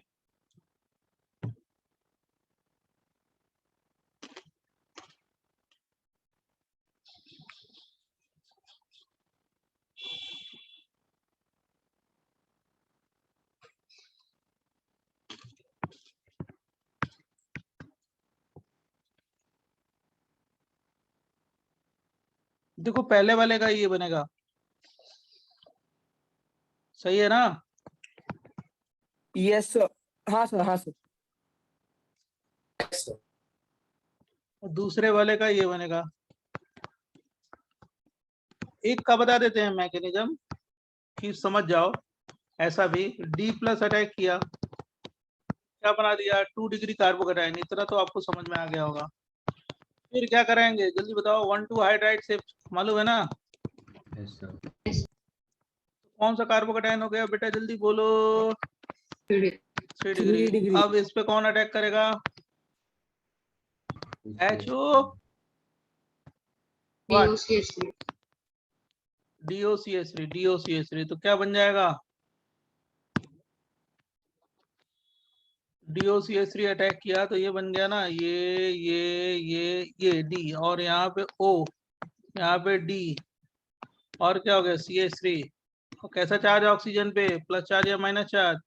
देखो पहले वाले का ये बनेगा, सही है ना? Yes sir. हाँ सर हाँ सर। Yes sir. और दूसरे वाले का ये बनेगा। एक का बता देते हैं मैकेनिज्म कि समझ जाओ। ऐसा भी D प्लस अटैक किया क्या बना दिया 2 डिग्री कार्बोकेटाइन, इतना तो आपको समझ में आ गया होगा। फिर क्या करेंगे जल्दी बताओ, 1,2 हाइड्राइड शिफ्ट मालूम है ना, यस सर। कौन सा कार्बोकेटाइन हो गया बेटा जल्दी बोलो, 3 डिग्री। डिग्री। अब इस पे कौन अटैक करेगा, HO DOCH3 तो क्या बन जाएगा, DOCH3 अटैक किया तो ये बन गया ना, ये D, और यहाँ पे O, यहाँ पे D, और क्या हो गया CH3। और कैसा चार्ज ऑक्सीजन पे, प्लस चार्ज या माइनस चार्ज,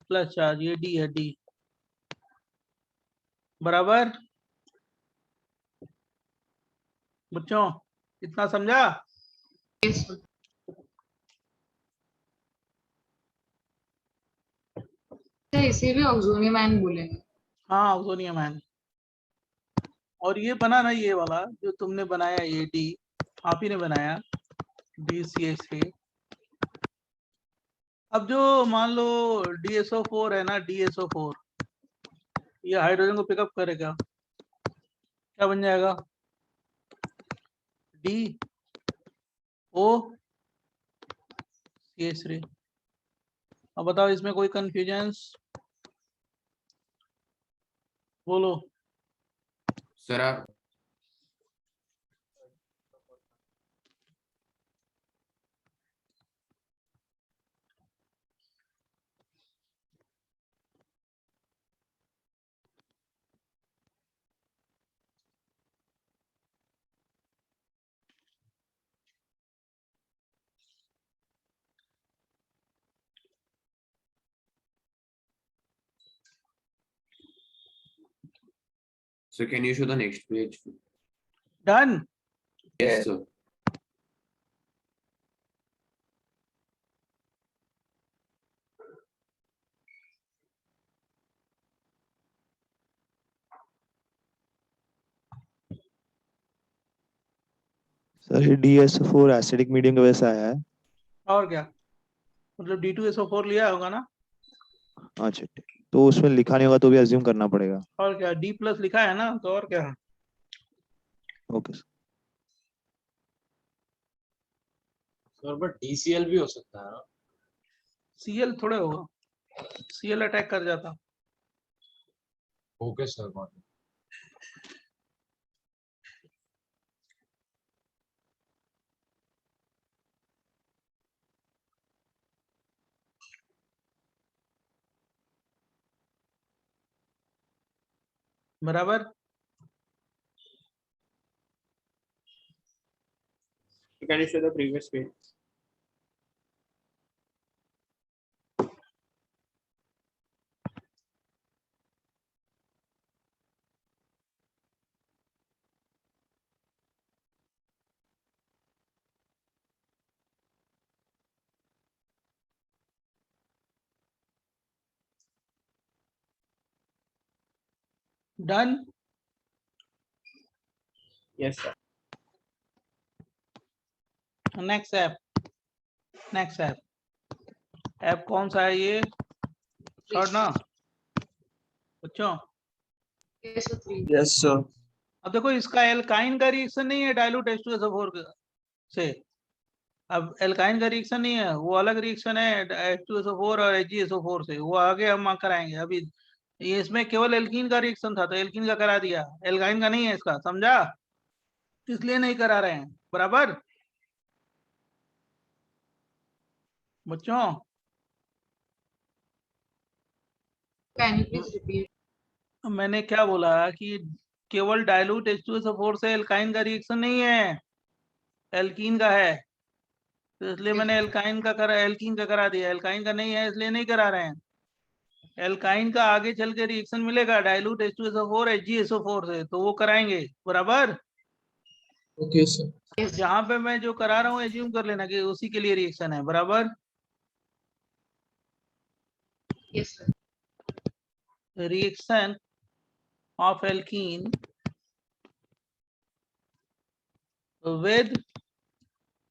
प्लस चार्ज, ये D है, D बराबर। बच्चों इतना समझा, इसे भी ऑक्सोनियम आयन बोलेंगे। हाँ ऑक्सोनियम आयन। और ये बना ना, ये वाला जो तुमने बनाया, ये D आप ही ने बनाया, DCH3। अब जो मान लो DSO4 है ना, DSO4 ये हाइड्रोजन को पिकअप करेगा, क्या बन जाएगा DOCH3। अब बताओ इसमें कोई कंफ्यूजन बोलो। सर आप So can you show the next page? Done. Yes, sir. Sir ये DS4 एसिडिक मीडियम की वजह से आया है। और क्या मतलब D2SO4 लिया होगा ना, अच्छा ठीक, तो उसमें लिखा नहीं होगा तो भी अज्यूम करना पड़ेगा। और क्या D प्लस लिखा है ना, तो और क्या, okay sir. Sir but DCl भी हो सकता है ना? Cl थोड़े होगा, Cl अटैक कर जाता। Okay sir, got it. बराबर। Can you show the previous page? Done. Yes, sir. Next app कौन सा है ये, थर्ड ना बच्चों। Yes sir. अब देखो इसका एल्काइन का रिएक्शन नहीं है डाइल्यूट H2SO4 से, अब एल्काइन का रिएक्शन नहीं है, वो अलग रिएक्शन है H2SO4 और HgSO4 से, वो आगे हम कराएंगे। अभी ये इसमें केवल एल्कीन का रिएक्शन था तो एल्कीन का करा दिया, एल्काइन का नहीं है इसका, समझा, इसलिए नहीं करा रहे हैं। बराबर बच्चों। Can you please repeat? मैंने क्या बोला कि केवल डाइल्यूट H2SO4 से एल्काइन का रिएक्शन नहीं है, एल्कीन का है, तो इसलिए मैंने एल्काइन का करा, एल्कीन का करा दिया, एल्काइन का नहीं है इसलिए नहीं करा रहे हैं। एल्काइन का आगे चल के रिएक्शन मिलेगा डाइल्यूट H2SO4 HgSO4 से, तो वो कराएंगे। बराबर। Okay sir. जहां पे मैं जो करा रहा हूँ एज्यूम कर लेना कि उसी के लिए रिएक्शन है। बराबर। Yes, sir. Reaction of alkene with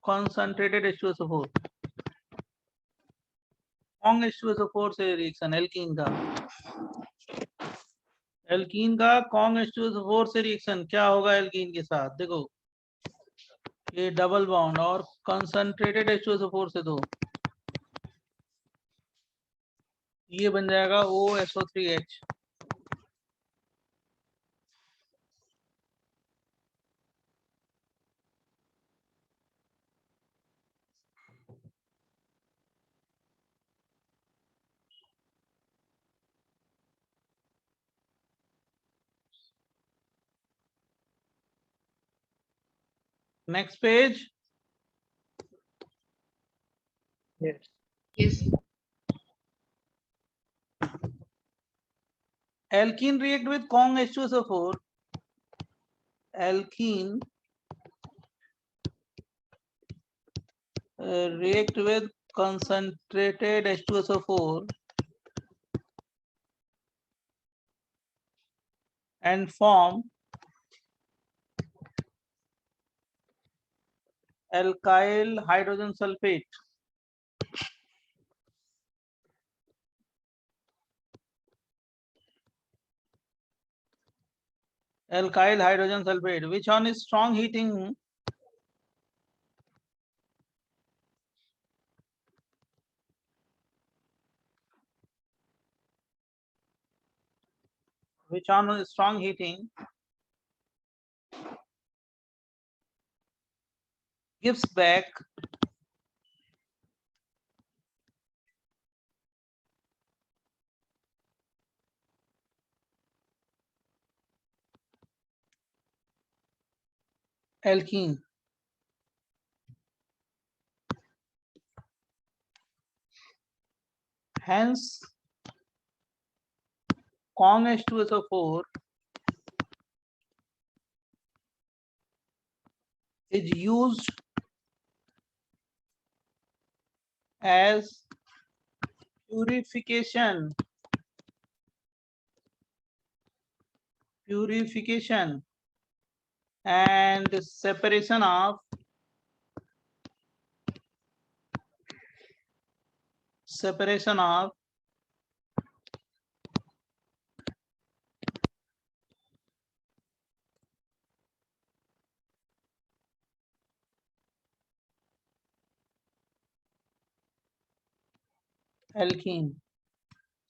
concentrated H2SO4, Kong H2SO4 से रिएक्शन एल्कीन का, एल्कीन का कॉन्ग H2SO4 से रिएक्शन क्या होगा एल्कीन के साथ? देखो ये डबल बॉन्ड और कंसंट्रेटेड H2SO4 से दो, ये बन जाएगा OSO3H। Next page. Yes. Alkene react with Kong H2SO4. Alkene react with concentrated H2SO4 and form alkyl hydrogen sulfate. Alkyl hydrogen sulfate, which on is strong heating gives back alkene. Hence, Kong H2SO4 is used as purification and separation of alkene.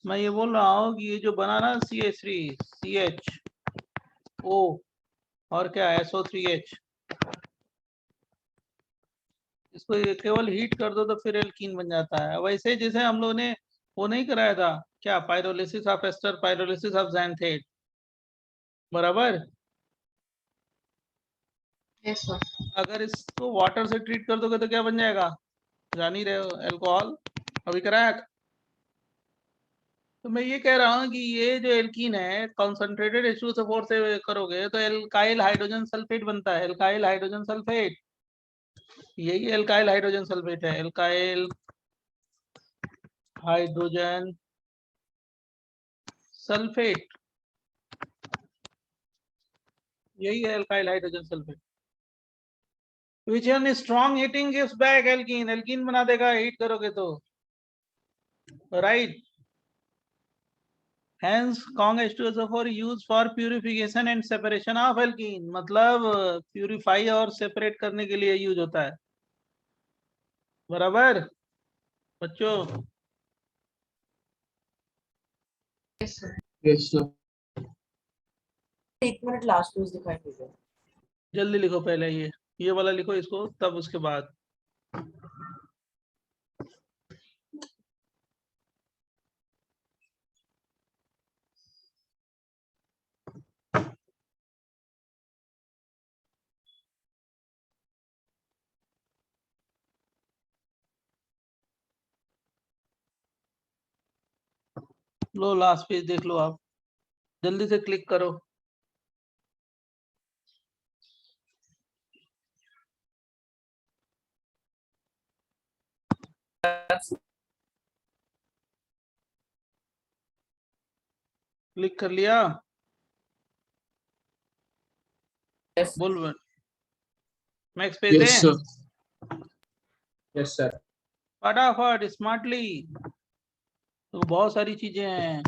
मैं ये बोल रहा हूँ कि ये जो बना ना CH3 CHO और क्या SO3H, इसको ये केवल हीट कर दो तो फिर एल्कीन बन जाता है। वैसे जैसे हम लोगों ने वो नहीं कराया था क्या, pyrolysis of ester, pyrolysis of xanthate, बराबर। Yes, sir. अगर इसको वाटर से ट्रीट कर दोगे तो क्या बन जाएगा, जान ही रहे हो, अल्कोहल। अभी कराया। तो मैं ये कह रहा हूँ कि ये जो एल्कीन है कंसंट्रेटेड H2SO4 से करोगे तो एल्काइल हाइड्रोजन सल्फेट बनता है, एल्काइल हाइड्रोजन सल्फेट, यही एल्काइल हाइड्रोजन सल्फेट है, एल्काइल हाइड्रोजन सल्फेट, यही है एल्काइल हाइड्रोजन सल्फेट। विच इन strong heating gives back alkene, alkene बना देगा हीट करोगे तो, right. Hence, Kong H2SO4 used for purification and separation of alkene, मतलब प्यूरिफाई और सेपरेट करने के लिए यूज होता है, बराबर बच्चों। Yes, sir. Yes, sir. एक मिनट लास्ट पेज दिखाई दीजिए। जल्दी लिखो, पहले ये वाला लिखो इसको, तब उसके बाद लो, लास्ट पेज देख लो आप, जल्दी से क्लिक करो। क्लिक कर लिया? Yes. बोल नेक्स्ट पेज Yes, है, sir. Yes, sir. फटाफट स्मार्टली। तो बहुत सारी चीजें हैं।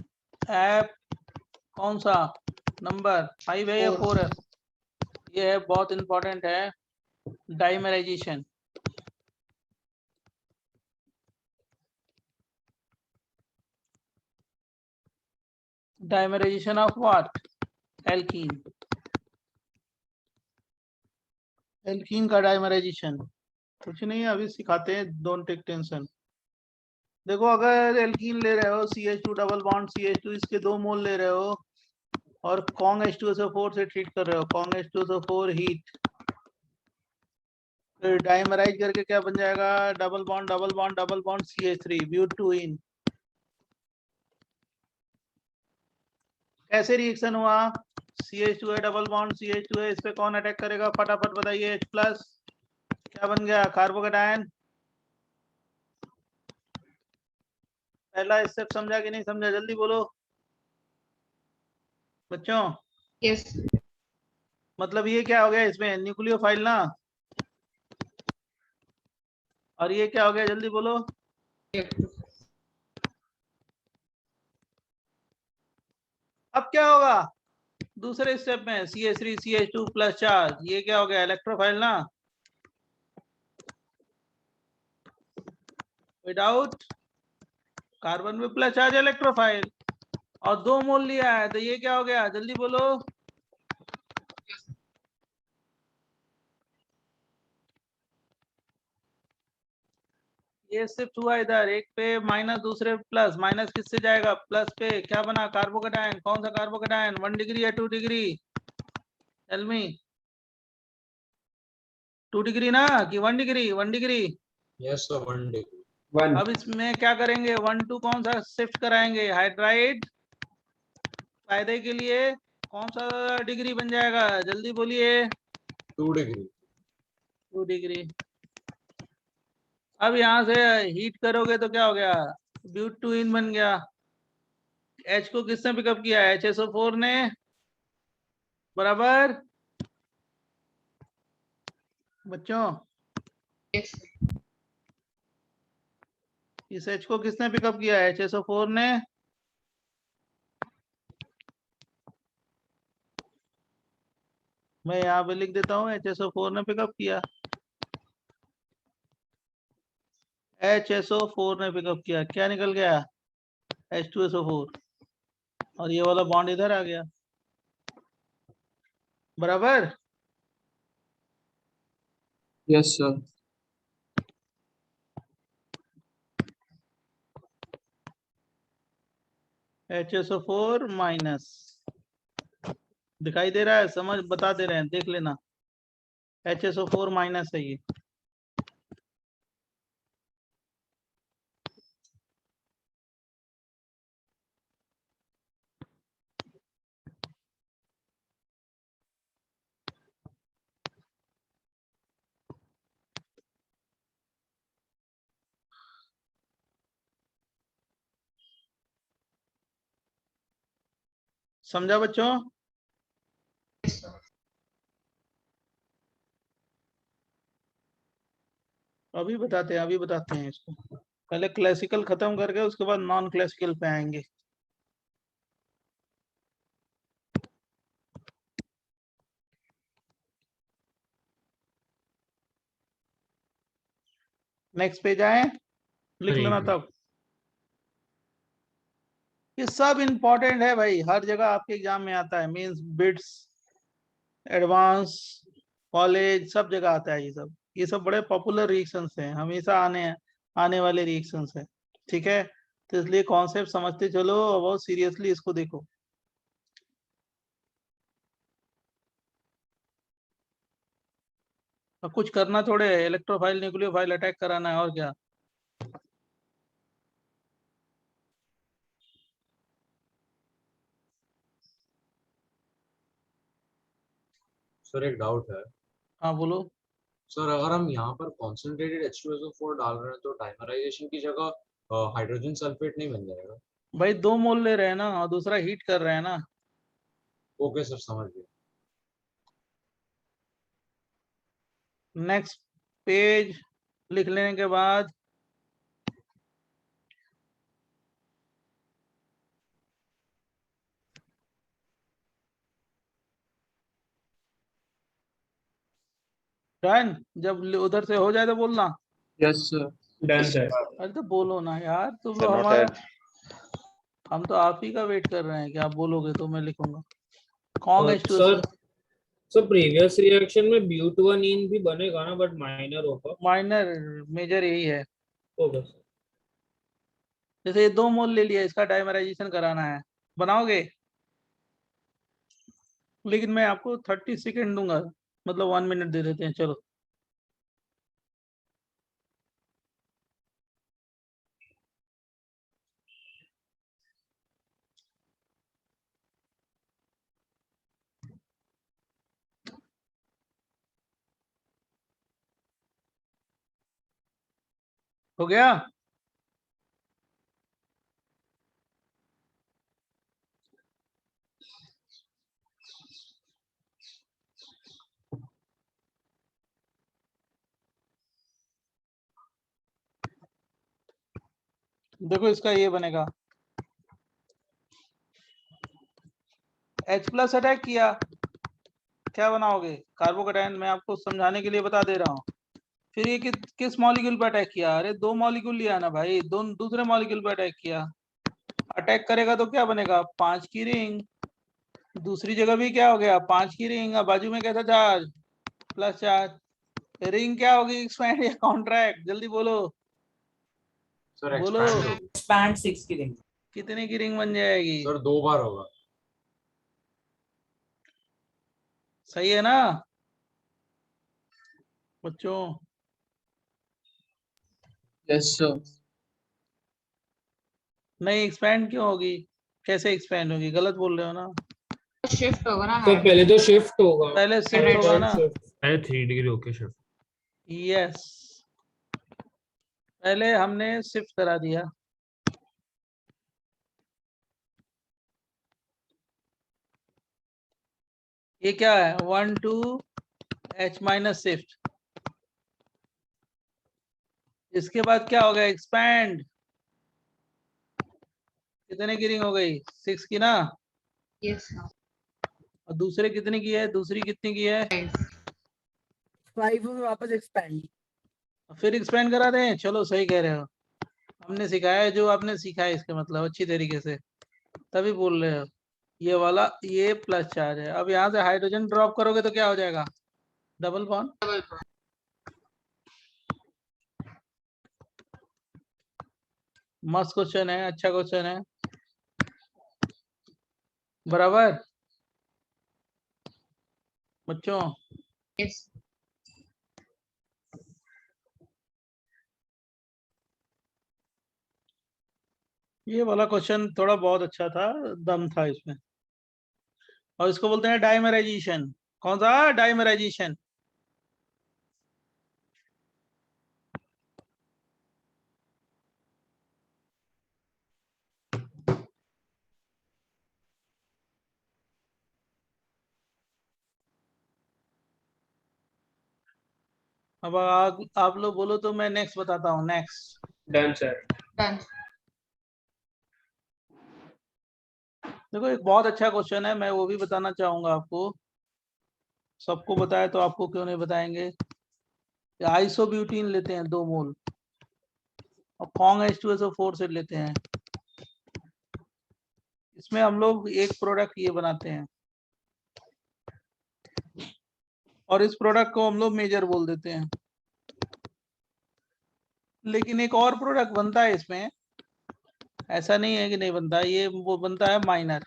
ऐप कौन सा नंबर 5 है या 4 है? ये है, बहुत इंपॉर्टेंट है, dimerisation. Dimerisation of what? Alkene. Alkene का डाइमराइजेशन कुछ नहीं है, अभी सिखाते हैं, डोंट टेक टेंशन। देखो अगर एल्कीन ले रहे हो CH2 डबल बॉन्ड CH2, इसके 2 मोल ले रहे हो और कॉन्ग H2SO4 से ट्रीट कर रहे हो, कॉन्ग H2SO4 हीट, फिर डाइमराइज करके क्या बन जाएगा? Double bond double bond double bond CH3 ब्यूट-2-इन। कैसे रिएक्शन हुआ? CH2 है, डबल बॉन्ड CH2 है, इस पे कौन अटैक करेगा? फटाफट बताइए। H+, क्या बन गया? कार्बोकेटायन। पहला स्टेप समझा कि नहीं समझा? जल्दी बोलो बच्चों। यस मतलब ये क्या हो गया इसमें? न्यूक्लियोफाइल ना। और ये क्या हो गया? जल्दी बोलो। अब क्या होगा दूसरे स्टेप में? CH3 CH2 प्लस चार्ज, ये क्या हो गया? इलेक्ट्रोफाइल ना। विदाउट कार्बन में प्लस चार्ज इलेक्ट्रोफाइल, और 2 मोल लिया है, तो ये क्या हो गया? जल्दी बोलो। ये शिफ्ट हुआ इधर, एक पे माइनस दूसरे प्लस, माइनस किससे जाएगा? प्लस पे। क्या बना? कार्बोकेटायन। कौन सा कार्बोकेटायन? 1 डिग्री या 2 डिग्री? Tell me. 2 डिग्री ना कि 1 degree? 1 degree. Yes sir 1 degree. अब इसमें क्या करेंगे? 1 2 कौन सा शिफ्ट कराएंगे? हाइड्राइड। फायदे के लिए कौन सा डिग्री बन जाएगा? जल्दी बोलिए। 2 डिग्री। 2 डिग्री। अब यहाँ से हीट करोगे तो क्या हो गया? ब्यूट-2-इन बन गया। H को किसने पिकअप किया? HSO4 ने, बराबर बच्चों। यस इस H को किसने पिकअप किया? HSO4 ने। मैं यहाँ पे लिख देता हूँ, HSO4 ने पिकअप किया। HSO4 ने पिकअप किया। क्या निकल गया? H2SO4, और ये वाला बॉन्ड इधर आ गया, बराबर। Yes sir. HSO4 माइनस, दिखाई दे रहा है? समझ बता दे रहे हैं, देख लेना। HSO4 माइनस है ये। समझा बच्चों? अभी बताते हैं, अभी बताते हैं इसको। पहले क्लासिकल खत्म करके उसके बाद नॉन क्लासिकल पे आएंगे। नेक्स्ट पेज आए, लिख लेना तब। ये सब इंपॉर्टेंट है भाई, हर जगह आपके एग्जाम में आता है। मींस बिट्स, एडवांस, कॉलेज, सब जगह आता है ये सब। ये सब बड़े पॉपुलर रिएक्शंस हैं, हमेशा आने वाले रिएक्शंस हैं। ठीक है, तो इसलिए कॉन्सेप्ट समझते चलो और बहुत सीरियसली इसको देखो। और कुछ करना थोड़े, इलेक्ट्रोफाइल न्यूक्लियोफाइल अटैक कराना है, और क्या। सर एक डाउट है। हाँ बोलो। सर अगर हम यहाँ पर कॉन्सेंट्रेटेड H2SO4 डाल रहे हैं तो डाइमराइजेशन की जगह हाइड्रोजन सल्फेट नहीं बन जाएगा? भाई 2 मोल ले रहे हैं ना, और दूसरा हीट कर रहे हैं ना। ओके सर समझ गया। नेक्स्ट पेज लिख लेने के बाद डन। जब उधर से हो जाए तो बोलना। Yes sir, done sir. अरे तो बोलो ना यार, तुम Sir, तो हमारा, noted. हम तो आप ही का वेट कर रहे हैं कि आप बोलोगे तो मैं लिखूंगा। Kong sir, H2SO previous reaction में ब्यूटानीन भी बनेगा ना, बट माइनर होगा। माइनर, मेजर यही है। Okay sir. जैसे ये 2 मोल ले लिया, इसका डाइमराइजेशन कराना है, बनाओगे? लेकिन मैं आपको 30 सेकेंड दूंगा, मतलब 1 मिनट दे देते हैं, चलो। हो गया? देखो इसका ये बनेगा, H प्लस अटैक किया, क्या बनाओगे? कार्बोकेटायन। मैं आपको समझाने के लिए बता दे रहा हूँ। फिर ये किस मॉलिक्यूल पर अटैक किया? अरे 2 मॉलिक्यूल लिया ना भाई, दूसरे मॉलिक्यूल पर अटैक किया। अटैक करेगा तो क्या बनेगा? 5 की रिंग। दूसरी जगह भी क्या हो गया? 5 की रिंग। अब बाजू में कैसा चार्ज? Plus charge. रिंग क्या होगी? एक्सपैंड या कॉन्ट्रैक्ट? जल्दी बोलो। सर बोलो। एक्सपैंड होगी। स्पैन 6 की रिंग। कितने की रिंग बन जाएगी? सर 2 बार होगा। सही है ना बच्चों? Yes sir. नहीं, एक्सपैंड क्यों होगी? कैसे एक्सपैंड होगी? गलत बोल रहे हो ना। शिफ्ट होगा ना तो पहले तो शिफ्ट होगा। पहले शिफ्ट होगा ना। पहले 3 डिग्री होके शिफ्ट। यस, पहले हमने शिफ्ट करा दिया। ये क्या है? 1 2 H माइनस शिफ्ट। इसके बाद क्या हो गया? एक्सपैंड। कितने की रिंग हो गई? 6 की ना। यस और दूसरे कितने की है? दूसरी कितने की है? 5 में वापस एक्सपैंड। फिर एक्सपैंड करा दें? चलो सही कह रहे हो। हमने सिखाया है जो आपने सीखा है, इसके मतलब अच्छी तरीके से, तभी बोल रहे हो। ये वाला ये प्लस चार्ज है। अब यहाँ से हाइड्रोजन ड्रॉप करोगे तो क्या हो जाएगा? Double bond. मस्त क्वेश्चन है, अच्छा क्वेश्चन है, बराबर बच्चों? यस ये वाला क्वेश्चन थोड़ा बहुत अच्छा था, दम था इसमें। और इसको बोलते हैं डाइमराइजेशन। कौन सा? डाइमराइजेशन। अब आप लोग बोलो तो मैं नेक्स्ट बताता हूँ। नेक्स्ट। Done sir. डन। देखो एक बहुत अच्छा क्वेश्चन है, मैं वो भी बताना चाहूंगा आपको। सबको बताया तो आपको क्यों नहीं बताएंगे? आइसोब्यूटीन लेते हैं 2 मोल और कॉन्ग H2SO4 से लेते हैं। इसमें हम लोग एक प्रोडक्ट ये बनाते हैं और इस प्रोडक्ट को हम लोग मेजर बोल देते हैं। लेकिन एक और प्रोडक्ट बनता है इसमें, ऐसा नहीं है कि नहीं बनता, ये वो बनता है माइनर।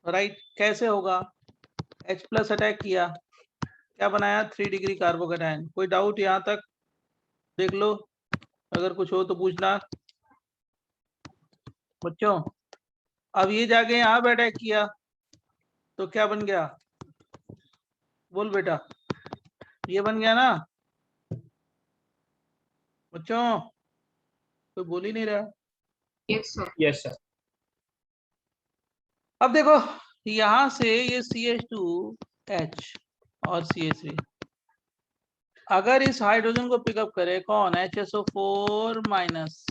राइट? कैसे होगा? H प्लस अटैक किया, क्या बनाया? 3 डिग्री कार्बोकेटायन। कोई डाउट यहाँ तक? देख लो, अगर कुछ हो तो पूछना बच्चों। अब ये जाके यहाँ पे अटैक किया तो क्या बन गया? बोल बेटा, ये बन गया ना बच्चों? कोई बोल ही नहीं रहा। Yes sir. Yes sir. अब देखो यहां से ये CH2H और CH3, अगर इस हाइड्रोजन को पिकअप करे कौन? HSO4 माइनस,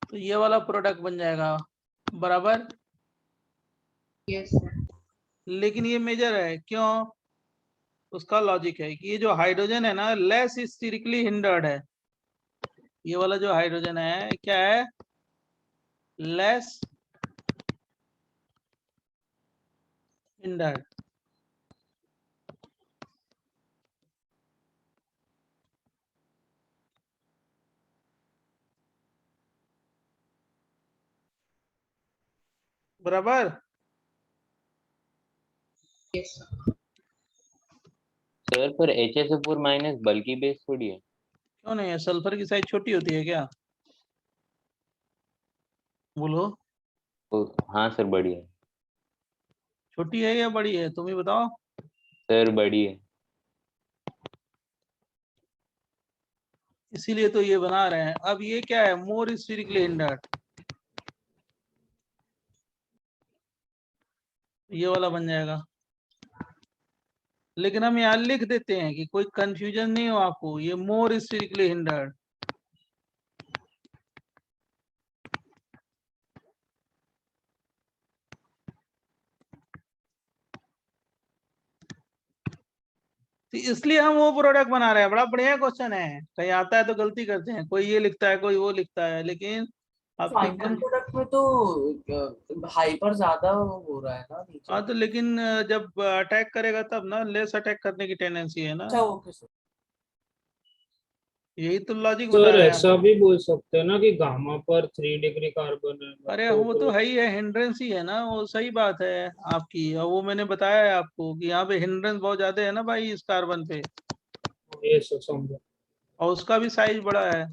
तो ये वाला प्रोडक्ट बन जाएगा, बराबर? Yes sir. लेकिन ये मेजर है, क्यों? उसका लॉजिक है कि ये जो हाइड्रोजन है ना लेस स्टेरिकली हिंडर्ड है। ये वाला जो हाइड्रोजन है क्या है? Less hindered. बराबर। Yes, sir. सर पर HSO4 माइनस बल्कि बेस थोड़ी है। क्यों नहीं है? सल्फर की साइज छोटी होती है क्या? बोलो, तो हाँ सर बड़ी है। छोटी है या बड़ी है? तुम ही बताओ। सर बड़ी है। इसीलिए तो ये बना रहे हैं। अब ये क्या है? मोर स्फीरिकली हिंडर्ड। ये वाला बन जाएगा। लेकिन हम यहाँ लिख देते हैं कि कोई कंफ्यूजन नहीं हो आपको, ये मोर स्फीरिकली हिंडर्ड। तो इसलिए हम वो प्रोडक्ट बना रहे हैं। बड़ा बढ़िया क्वेश्चन है। कहीं आता है तो गलती करते हैं, कोई ये लिखता है कोई वो लिखता है, लेकिन आप फाइनल प्रोडक्ट में तो हाइपर ज्यादा हो रहा है ना नीचे। हाँ तो लेकिन जब अटैक करेगा तब ना, लेस अटैक करने की टेंडेंसी है ना। अच्छा ओके सर। यही तो लॉजिक सर बता रहे हैं ऐसा आपको। भी बोल सकते हैं ना कि गामा पर 3 डिग्री कार्बन है, अरे वो तो है ही है, हिंड्रेंस ही है ना वो। सही बात है आपकी, और वो मैंने बताया है आपको कि यहाँ पे हिंड्रेंस बहुत ज्यादा है ना भाई इस कार्बन पे, ये सब समझो। और उसका भी साइज बड़ा है।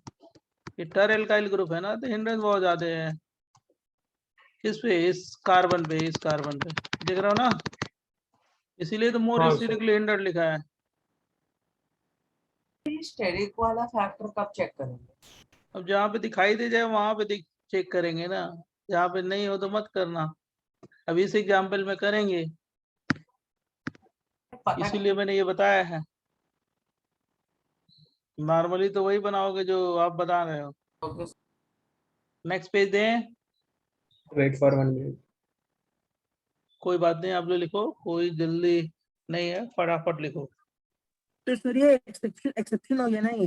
ये टर एल्काइल ग्रुप है ना, तो हिंड्रेंस बहुत ज्यादा है। किस पे? इस कार्बन पे, इस कार्बन पे देख रहे हो ना। इसीलिए तो मोर हाँ सर। स्टेरिकली हिंडर्ड लिखा है। स्टेरिक वाला फैक्टर कब चेक करेंगे? अब जहाँ पे दिखाई दे जाए वहां पे चेक करेंगे ना, जहाँ पे नहीं हो तो मत करना। अब इस एग्जाम्पल में करेंगे, पता इसीलिए मैंने ये बताया है। नॉर्मली तो वही बनाओगे जो आप बता रहे हो। ओके नेक्स्ट पेज दें। Wait for 1 minute. कोई बात नहीं, आप लोग लिखो, कोई जल्दी नहीं है, फटाफट लिखो। तो सर ये एक्सेप्शन हो गया ना ये?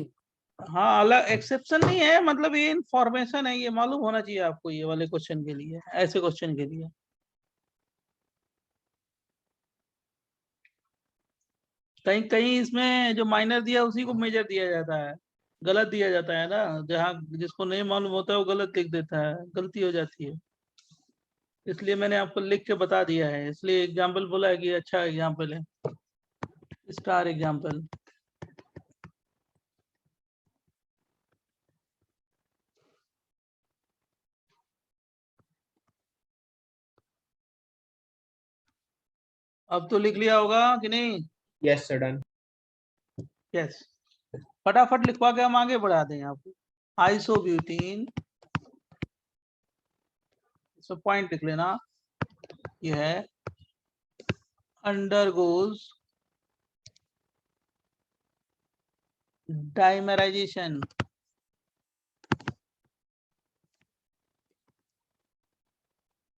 हाँ, अलग एक्सेप्शन नहीं है, मतलब ये इंफॉर्मेशन है, ये मालूम होना चाहिए आपको ये वाले क्वेश्चन के लिए, ऐसे क्वेश्चन के लिए। कहीं कहीं इसमें जो माइनर दिया उसी को मेजर दिया जाता है, गलत दिया जाता है ना। जहाँ जिसको नहीं मालूम होता है वो गलत लिख देता है, गलती हो जाती है। इसलिए मैंने आपको लिख के बता दिया है, इसलिए एग्जाम्पल बोला है कि अच्छा एग्जाम्पल है, स्टार एग्जाम्पल। अब तो लिख लिया होगा कि नहीं? Yes sir, done. यस। फटाफट लिखवा के हम आगे बढ़ा दें आपको। आइसोब्यूटीन, इसमें पॉइंट लिख लेना, ये है undergoes dimerization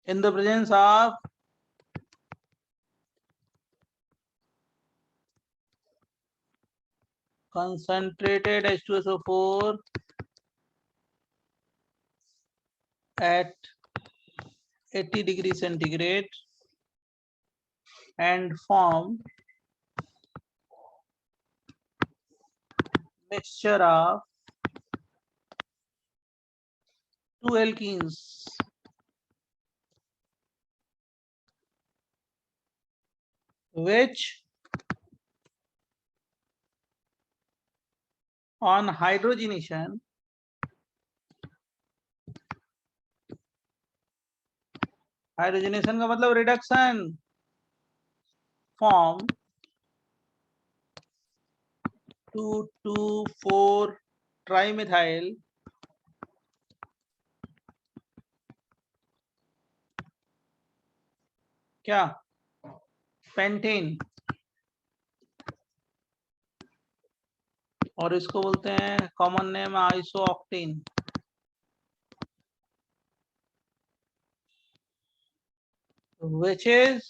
in the presence of concentrated H2SO4 at 80 degrees centigrade and form mixture of two alkenes which on hydrogenation का मतलब रिडक्शन, form 2,2,4 trimethyl क्या? पेंटेन। और इसको बोलते हैं common name isooctane. which is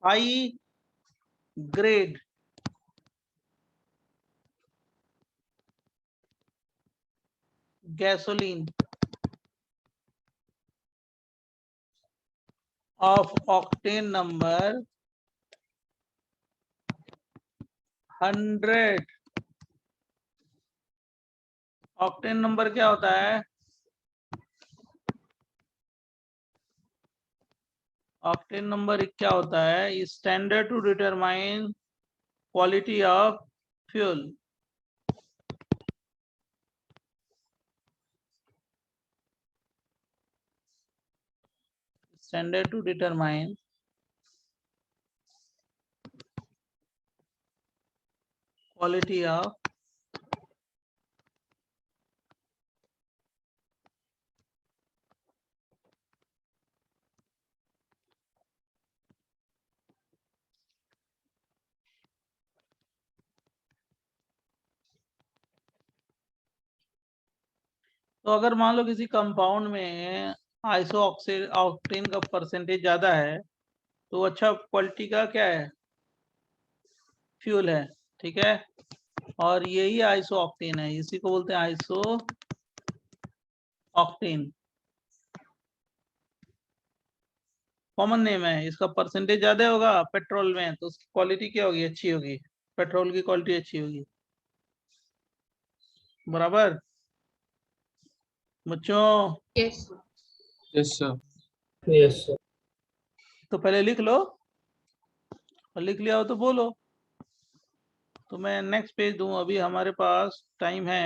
high grade gasoline of octane number 100. Octane number क्या होता है? ऑक्टेन नंबर क्या होता है? Standard to determine quality of fuel. Standard to determine quality of तो अगर मान लो किसी कंपाउंड में आइसो ऑक्टेन का परसेंटेज ज्यादा है तो अच्छा क्वालिटी का क्या है? फ्यूल है. ठीक है, और यही आइसो ऑक्टेन है, इसी को बोलते हैं आइसो ऑक्टेन. कॉमन नेम है इसका. परसेंटेज ज्यादा होगा पेट्रोल में तो उसकी क्वालिटी क्या होगी? अच्छी होगी. पेट्रोल की क्वालिटी अच्छी होगी. बराबर बच्चों? Yes, sir. Yes sir. Yes sir. तो पहले लिख लो, और लिख लिया हो तो बोलो. तो मैं नेक्स्ट पेज दूं. अभी हमारे पास टाइम है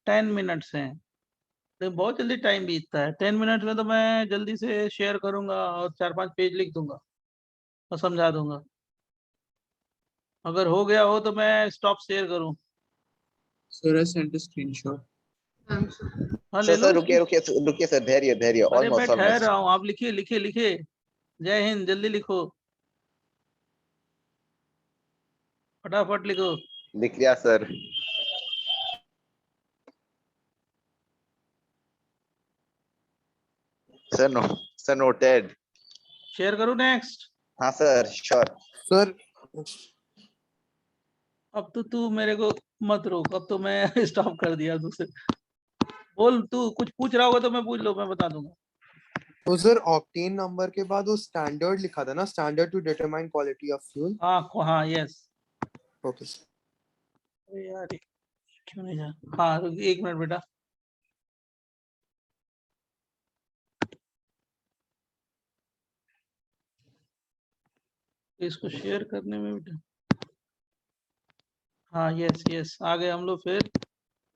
10 मिनट्स है. तो बहुत जल्दी टाइम बीतता है. 10 मिनट में तो मैं जल्दी से शेयर करूंगा और 4-5 पेज लिख दूंगा और समझा दूंगा. अगर हो गया हो तो मैं स्टॉप शेयर करूं. Sir, I sent a screenshot. Sir. हाँ ले लो. रुकिए सर, धैर्य धैर्य. अरे मैं ऑलमोस्ट ठहर ऑलमोस्ट. रहा हूँ. आप लिखिए लिखिए लिखिए. जय हिंद. जल्दी लिखो, फटाफट लिखो. लिख लिया सर. Sir noted. शेयर करूं नेक्स्ट? हाँ सर, श्योर. Sir, अब तो तू मेरे को मत रोक. अब तो मैं स्टॉप कर दिया दूसरे. बोल, तू कुछ पूछ रहा होगा तो मैं पूछ लो, मैं बता दूंगा. तो सर ऑक्टेन नंबर के बाद वो स्टैंडर्ड लिखा था ना, standard to determine quality of fuel. हाँ यस. ओके. अरे यार ये क्यों नहीं जा. हाँ रुक 1 मिनट बेटा. इसको शेयर करने में बेटा. हाँ यस यस, आ गए हम लोग फिर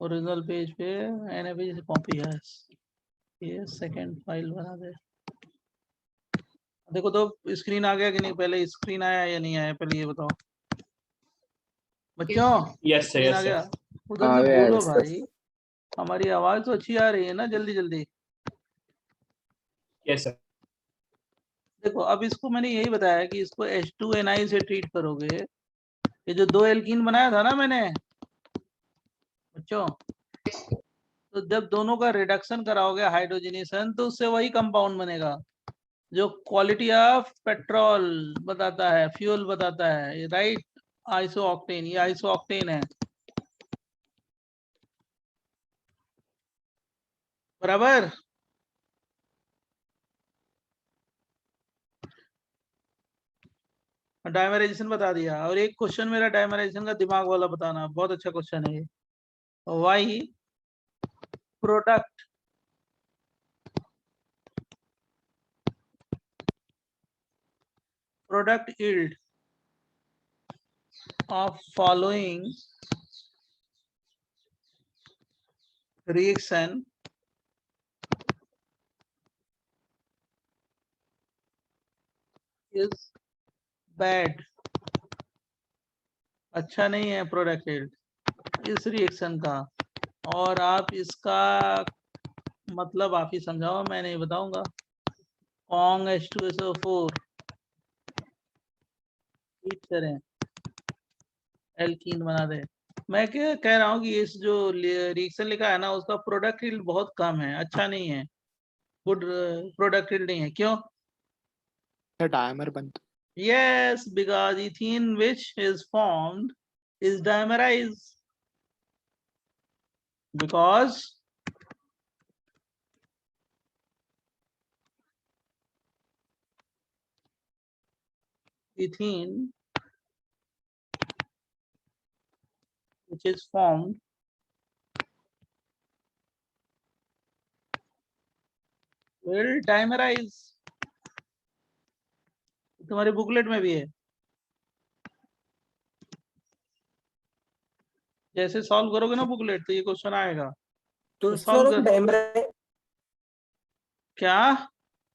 ओरिजिनल पेज पे. एनएफए से कॉपी है. ये सेकंड फाइल बना दे. देखो तो स्क्रीन आ गया कि नहीं? पहले स्क्रीन आया या नहीं आया पहले ये बताओ बच्चों. Yes sir. स्क्रीन आ यस गया. सर. उधर से बोलो भाई. हमारी आवाज तो अच्छी आ रही है ना? जल्दी जल्दी. Yes sir. देखो अब इसको मैंने यही बताया कि इसको H2NI से ट्रीट करोगे. ये जो 2 एल्कीन बनाया था ना मैंने बच्चों, तो जब दोनों का रिडक्शन कराओगे हाइड्रोजनेशन तो उससे वही कंपाउंड बनेगा जो क्वालिटी ऑफ पेट्रोल बताता है, फ्यूल बताता है. Right, iso octane. ये आइसो ऑक्टेन है. बराबर. डायमराइजेशन बता दिया. और एक क्वेश्चन मेरा डायमराइजेशन का दिमाग वाला बताना. बहुत अच्छा क्वेश्चन है ये. Why product yield of following reaction is bad. अच्छा नहीं है प्रोडक्ट yield इस रिएक्शन का. और आप इसका मतलब आप ही समझाओ, मैं नहीं बताऊंगा. कॉन्ग H2SO4 हीट करें, एल्कीन बना दे. मैं क्या कह रहा हूँ कि इस जो रिएक्शन लिखा है ना उसका प्रोडक्ट yield बहुत कम है. अच्छा नहीं है. गुड प्रोडक्ट yield नहीं है. क्यों? डायमर बनता. Yes, because ethene which is formed is dimerized. Because ethene which is formed will dimerize. तुम्हारी बुकलेट में भी है. जैसे सॉल्व करोगे ना बुकलेट तो ये क्वेश्चन आएगा. तो solve सर कर- डाइमराइज, क्या?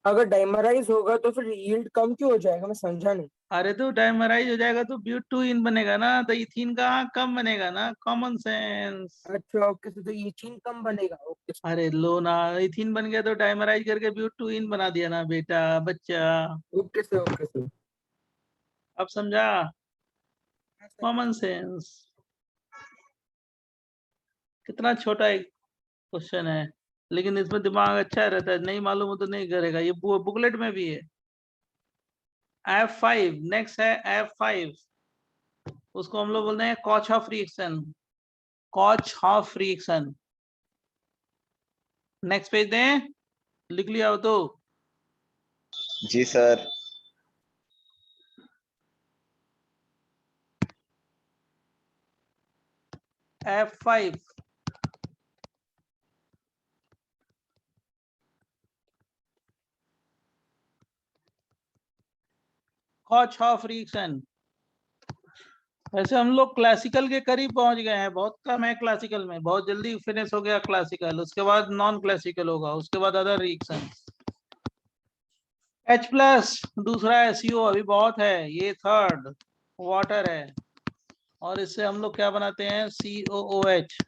अगर डाइमराइज होगा तो फिर यील्ड कम क्यों हो जाएगा, मैं समझा नहीं। अरे तो डाइमराइज हो जाएगा तो ब्यूट-2-इन बनेगा ना, तो इथीन का कम बनेगा ना. Common sense. अच्छा ओके, तो ये चीन कम बनेगा। ओके अरे लो ना, इथीन बन गया तो डाइमराइज करके ब्यूट-2-इन बना दिया ना बेटा बच्चा. Okay sir, okay sir. अब समझा? Common sense. कितना छोटा एक क्वेश्चन है, लेकिन इसमें दिमाग अच्छा रहता है. नहीं मालूम हो तो नहीं करेगा. ये बुकलेट में भी है. F5 नेक्स्ट है. F5 उसको हम लोग बोलते हैं कॉचहॉफ रिएक्शन. कॉचहॉफ रिएक्शन. नेक्स्ट पेज दें. लिख लिया हो तो. जी सर. F5 कॉचहॉफ रिएक्शन. वैसे हम लोग क्लासिकल के करीब पहुंच गए हैं. बहुत कम है क्लासिकल में. बहुत जल्दी फिनिश हो गया क्लासिकल. उसके बाद नॉन क्लासिकल होगा. उसके बाद अदर रिएक्शन. H प्लस दूसरा है. CO अभी बहुत है. ये थर्ड वाटर है. और इससे हम लोग क्या बनाते हैं? COOH.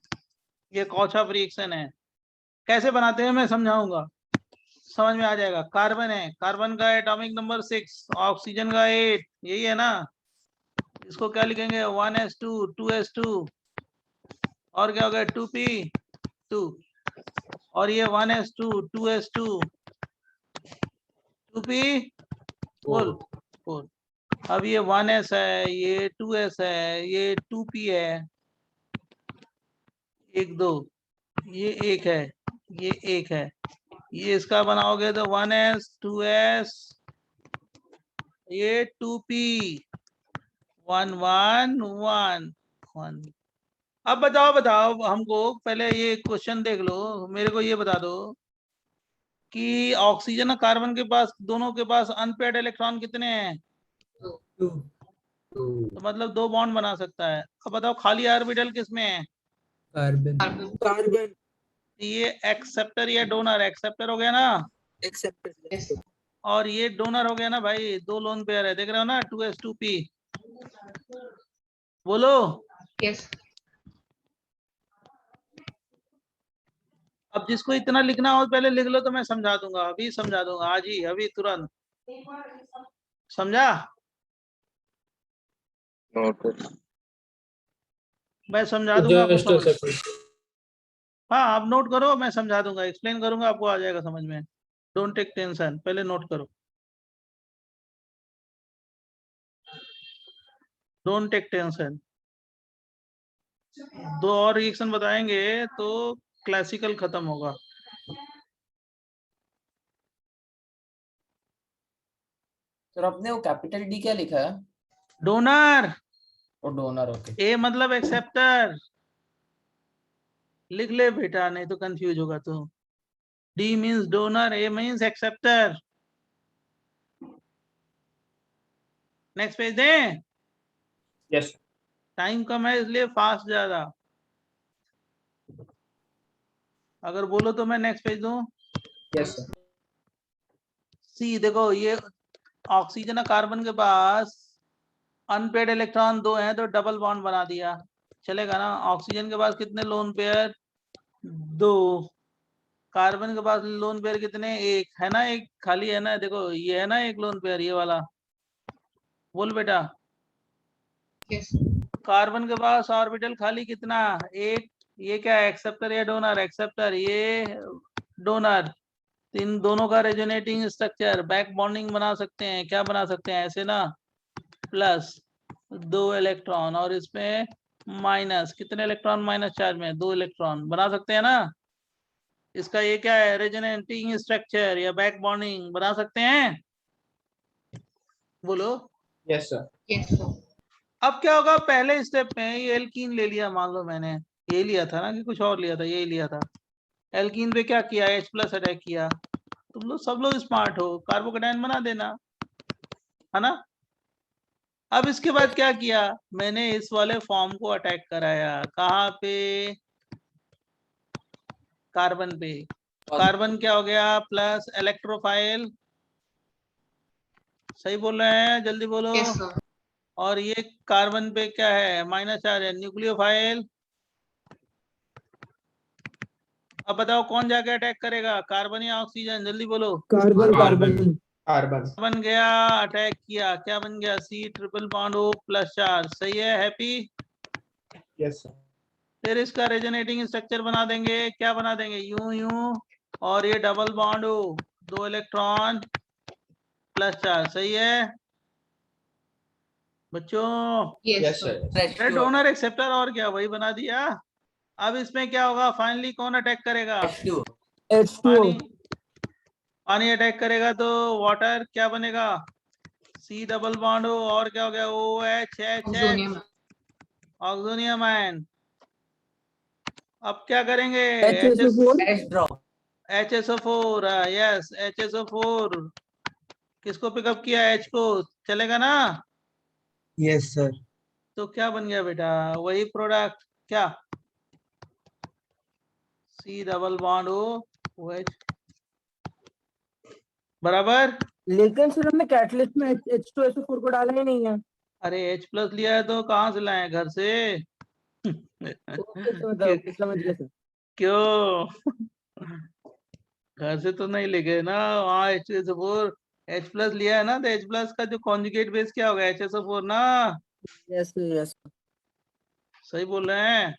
ये कॉचहॉफ रिएक्शन है. कैसे बनाते हैं मैं समझाऊंगा. समझ में आ जाएगा. कार्बन है. कार्बन का एटॉमिक नंबर 6, ऑक्सीजन का 8. यही है ना. इसको क्या लिखेंगे? 1s2 2s2 और क्या हो गया? 2p2. और ये 1s2 2s2 2p बोल 4. अब ये 1s है, ये 2s है, ये 2p है. 1 2 ये 1 है, ये 1 है. ये इसका बनाओगे तो 1s 2s ये 2p 1 1 1 1. अब बताओ हमको. पहले ये क्वेश्चन देख लो. मेरे को ये बता दो कि ऑक्सीजन और कार्बन के पास दोनों के पास अनपेयर्ड इलेक्ट्रॉन कितने हैं? तो मतलब 2 बॉन्ड बना सकता है. अब बताओ खाली ऑर्बिटल किसमें है? कार्बन। कार्बन ये एक्सेप्टर या डोनर? एक्सेप्टर हो गया ना. एक्सेप्टर। और ये डोनर हो गया ना भाई. 2 लोन पेयर है. देख रहे हो ना. 2s2p. बोलो. यस अब जिसको इतना लिखना हो पहले लिख लो तो मैं समझा दूंगा. अभी समझा दूंगा. आज ही अभी तुरंत. समझा? मैं समझा दूंगा आपको जस्ट अ समझ. सेकंड. हाँ आप नोट करो. मैं समझा दूंगा. एक्सप्लेन करूंगा. आपको आ जाएगा समझ में. Don't take tension. पहले नोट करो. Don't take tension. 2 और रिएक्शन बताएंगे तो क्लासिकल खत्म होगा. सर आपने वो कैपिटल डी क्या लिखा है? डोनर. और डोनर. ओके. ए मतलब एक्सेप्टर. लिख ले बेटा नहीं तो कंफ्यूज होगा तो. D means donor. A means acceptor. Next page दें. यस. टाइम कम है इसलिए फास्ट ज्यादा. अगर बोलो तो मैं नेक्स्ट पेज दूं. Yes sir. सी देखो. ये ऑक्सीजन और कार्बन के पास अनपेड इलेक्ट्रॉन 2 हैं तो डबल बॉन्ड बना दिया. चलेगा ना. ऑक्सीजन के पास कितने लोन पेयर? 2. कार्बन के पास लोन पेयर कितने? 1 है ना. एक खाली है ना. देखो ये है ना एक लोन पेयर. ये वाला. बोल बेटा. यस कार्बन के पास ऑर्बिटल खाली कितना? 1. ये क्या है? एक्सेप्टर या डोनर? एक्सेप्टर. ये डोनर. इन दोनों का रेजोनेटिंग स्ट्रक्चर बैक बॉन्डिंग बना सकते हैं. क्या बना सकते हैं? ऐसे ना. प्लस 2 इलेक्ट्रॉन और इसमें माइनस, कितने इलेक्ट्रॉन माइनस चार्ज में? 2 इलेक्ट्रॉन। बना सकते हैं ना? इसका ये क्या है? रेजोनेटिंग स्ट्रक्चर या बैक बॉन्डिंग। बना सकते हैं? बोलो। Yes sir. Yes, sir. अब क्या होगा? पहले स्टेप में ये एल्कीन ले लिया, मान लो मैंने ये लिया था ना, कि कुछ और लिया था? ये लिया था। एल्कीन पे क्या किया? H प्लस अटैक किया। तुम लोग सब लोग स्मार्ट हो, कार्बोकेटायन बना देना, है ना? अब इसके बाद क्या किया? मैंने इस वाले फॉर्म को अटैक कराया। कहाँ पे? कार्बन पे। कार्बन क्या हो गया? Plus electrophile. सही बोल रहे हैं? जल्दी बोलो। Yes, sir. और ये कार्बन पे क्या है? माइनस चार्ज है, न्यूक्लियोफाइल। अब बताओ कौन जाके अटैक करेगा, कार्बन या ऑक्सीजन? जल्दी बोलो। Carbon carbon. Carbon carbon. Carbon गया, अटैक किया, क्या बन गया? C triple bond O plus charge. सही है? हैप्पी? Yes sir. फिर इसका रेजोनेटिंग स्ट्रक्चर बना देंगे। क्या बना देंगे? यूं यूं, और ये double bond O, 2 electron plus charge. सही है बच्चों? Yes, yes sir. Sir. Donor acceptor, और क्या, वही बना दिया। अब इसमें क्या होगा? फाइनली कौन अटैक करेगा? H2O पानी। पानी अटैक करेगा तो वाटर क्या बनेगा? C डबल बॉन्ड O, और क्या हो गया? OH Ozonium. Oxonium ion. अब क्या करेंगे? HSO4 HSO4। यस, HSO4 किसको पिकअप किया? H को। चलेगा ना? यस सर तो क्या बन गया बेटा? वही प्रोडक्ट। क्या? C double bond O OH बराबर। लेकिन सर हमने कैटलिस्ट में H2SO4 को डाला ही नहीं है। अरे H प्लस लिया है तो कहाँ से लाए? घर से। ओके सर, समझ गया सर। क्यों? घर से तो नहीं ले गए ना, वहाँ H2SO4 H प्लस लिया है ना, तो H प्लस का जो कॉन्जुगेट बेस क्या होगा? HSO4 ना। यस सर यस सही बोल रहे हैं?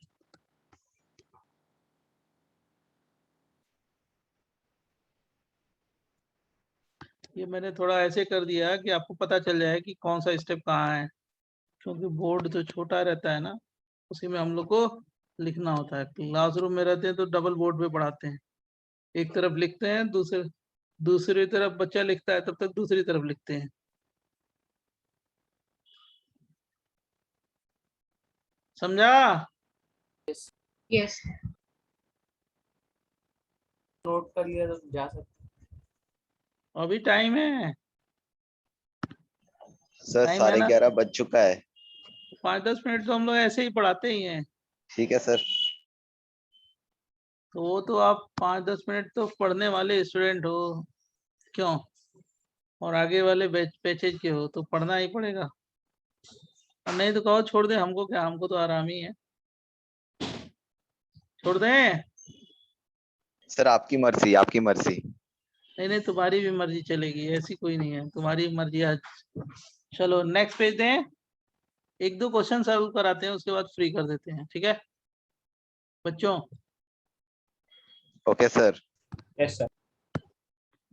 ये मैंने थोड़ा ऐसे कर दिया कि आपको पता चल जाए कि कौन सा स्टेप कहाँ है, क्योंकि बोर्ड तो छोटा रहता है ना, उसी में हम लोग को लिखना होता है। क्लासरूम में रहते हैं तो डबल बोर्ड पे पढ़ाते हैं, एक तरफ लिखते हैं, दूसरी तरफ बच्चा लिखता है, तब तक दूसरी तरफ लिखते हैं। समझा? Yes. नोट कर लिया तो जा सकते। अभी टाइम है। सर टाइम है ना? 11:30 बज चुका है। 5-10 मिनट तो हम लोग ऐसे ही पढ़ाते ही हैं। ठीक है सर। तो वो तो आप 5-10 मिनट तो पढ़ने वाले स्टूडेंट हो, क्यों? और आगे वाले बैचेज के हो तो पढ़ना ही पड़ेगा। और नहीं तो कहो छोड़ दे, हमको क्या, हमको तो आराम ही है। छोड़ दें? सर आपकी मर्जी, आपकी मर्जी। नहीं नहीं, तुम्हारी भी मर्जी चलेगी, ऐसी कोई नहीं है, तुम्हारी मर्जी आज। चलो नेक्स्ट पेज दें, 1-2 क्वेश्चन सॉल्व कराते हैं, उसके बाद फ्री कर देते हैं। ठीक है बच्चों? Okay sir. Yes sir.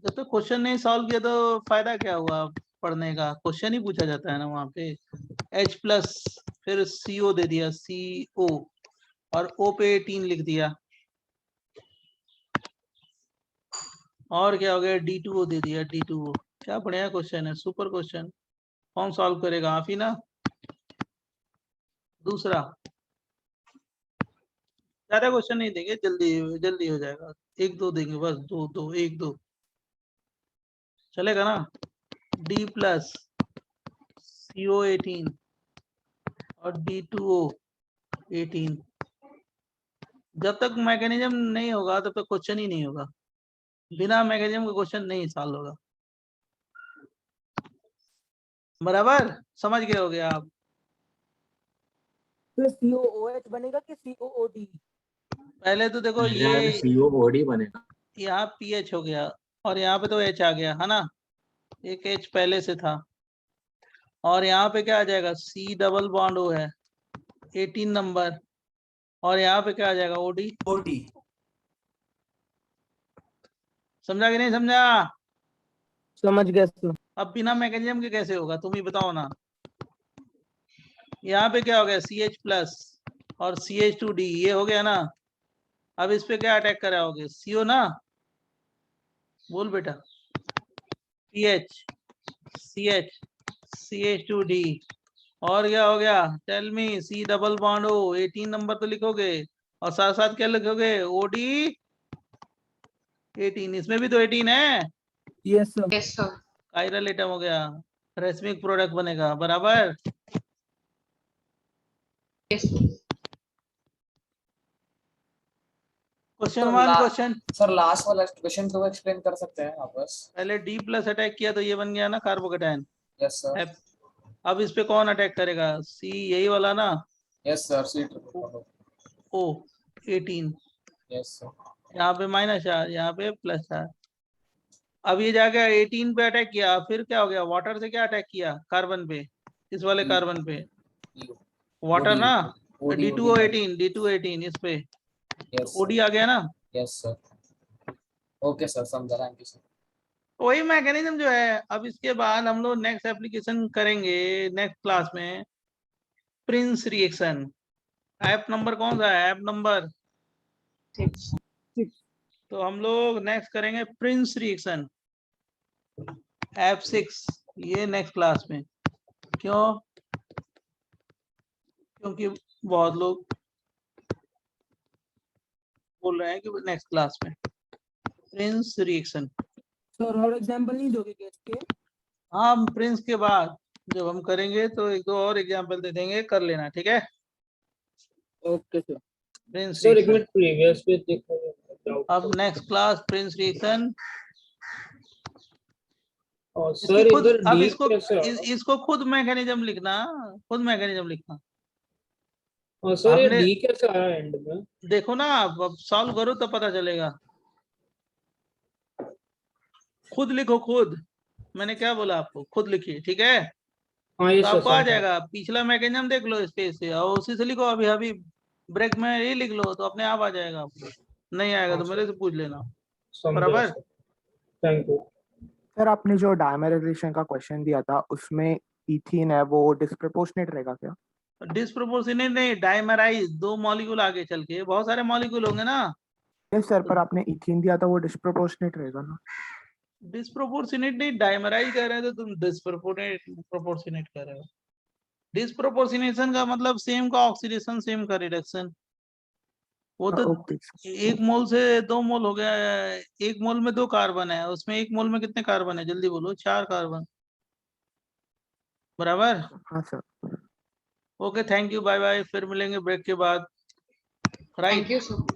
जब तक क्वेश्चन नहीं सॉल्व किया तो फायदा क्या हुआ पढ़ने का? क्वेश्चन ही पूछा जाता है ना वहाँ पे। H प्लस, फिर CO दे दिया, CO, और O पे 18 लिख दिया, और क्या हो गया? D2O दे दिया, D2O। क्या बढ़िया क्वेश्चन है, सुपर क्वेश्चन। कौन सॉल्व करेगा? आप ही ना। दूसरा, ज्यादा क्वेश्चन नहीं देंगे, जल्दी जल्दी हो जाएगा, 1-2 देंगे बस, 2-2 1-2 चलेगा ना? D प्लस CO 18 और D2O 18। जब तक मैकेनिज्म नहीं होगा तब तक क्वेश्चन ही नहीं होगा, बिना मैकेनिज्म का क्वेश्चन नहीं सॉल्व होगा। बराबर? समझ गए होगे आप? तो COOH बनेगा कि COOD? पहले तो देखो मेरे यहाँ ये COOD बनेगा। यहाँ PH हो गया और यहाँ पे तो H आ गया है ना, एक H पहले से था, और यहाँ पे क्या आ जाएगा? C डबल बॉन्ड O है 18 नंबर, और यहाँ पे क्या आ जाएगा? OD। समझा कि नहीं समझा? समझ गया सर। अब बिना मैकेनिज्म के कैसे होगा, तुम ही बताओ ना। यहाँ पे क्या हो गया CH प्लस और CH2D, ये हो गया ना। अब इस पे क्या अटैक कराओगे, CO ना, बोल बेटा। PH CH CH2D और क्या हो गया, tell me. C double bond O, 18 number तो लिखोगे और साथ साथ क्या लिखोगे, OD 18। इसमें भी तो 18 है। Yes sir. Yes, sir. Chiral atom हो गया, रेसमिक प्रोडक्ट बनेगा, बराबर। Yes, sir. Question 1, question sir last वाला क्वेश्चन को एक्सप्लेन कर सकते हैं वापस? पहले D प्लस अटैक किया तो ये बन गया ना कार्बोकेटायन। Yes sir. अब इस पे कौन अटैक करेगा, C, यही वाला ना, yes sir, C triple O 18। Yes sir. यहाँ पे माइनस चार्ज, यहाँ पे प्लस चार्ज। अब ये जाके 18 पे अटैक किया, फिर क्या हो गया, वाटर से क्या अटैक किया, कार्बन पे, इस वाले कार्बन पे, वाटर ना, D2O18 D218 इस पे OD आ गया ना। Yes sir. ओके सर, समझा, थैंक यू सर। वही मैकेनिज्म जो है। अब इसके बाद हम लोग नेक्स्ट एप्लीकेशन करेंगे नेक्स्ट क्लास में, प्रिंस रिएक्शन। ऐप नंबर कौन सा है, ऐप नंबर 6. तो हम लोग नेक्स्ट करेंगे प्रिंस रिएक्शन, ऐप 6, ये नेक्स्ट क्लास में। क्यों, क्योंकि बहुत लोग बोल रहे हैं कि नेक्स्ट क्लास में प्रिंस रिएक्शन। सर और एग्जांपल नहीं दोगे केस के? हाँ, प्रिंस के बाद जब हम करेंगे तो एक दो और एग्जांपल दे देंगे, कर लेना, ठीक है। Okay sir. प्रिंस सर एक रिएक्शन। मिनट प्रीवियस पे देखो। अब नेक्स्ट क्लास प्रिंस रिएक्शन। और इसकी सर खुद, इधर अब डी इसको कैसे इसको खुद मैकेनिज्म लिखना, खुद मैकेनिज्म लिखना। और सर ये हमने डी कैसे आया एंड में? देखो ना, अब सॉल्व करो तो पता चलेगा। खुद लिखो, खुद। मैंने क्या बोला आपको, खुद लिखिए, ठीक है। हाँ ये तो सर आपको आ समझा। जाएगा, पिछला मैकेनिज्म देख लो स्पेस से और उसी से लिखो। अभी अभी ब्रेक में ये लिख लो तो अपने आप आ जाएगा आपको। नहीं आएगा तो मेरे से पूछ लेना, समझा बराबर। Sir, thank you. सर आपने जो डायमेराइजेशन का क्वेश्चन दिया था उसमें इथीन है वो डिस्प्रोपोर्शनेट रहेगा क्या? डिस्प्रोपोर्शनेट नहीं, डाइमराइज, 2 मॉलिक्यूल आगे चल के बहुत सारे मॉलिक्यूल होंगे ना। यस सर, पर आपने इथीन दिया था वो डिस्प्रोपोर्शनेट रहेगा ना? डिस्प्रोपोर्शनेट नहीं, डाइमराइज कह रहे हैं तो तुम डिस्प्रोपोर्शनेट कह रहे हो। डिस्प्रोपोर्शनेशन का मतलब सेम का ऑक्सीडेशन, सेम का रिडक्शन। वो तो ओके। 1 मोल से 2 मोल हो गया। 1 मोल में 2 कार्बन है, उसमें 1 मोल में कितने कार्बन है, जल्दी बोलो। 4 कार्बन, बराबर। हाँ सर। Okay, thank you, bye bye, फिर मिलेंगे ब्रेक के बाद, राइट। Thank you, sir.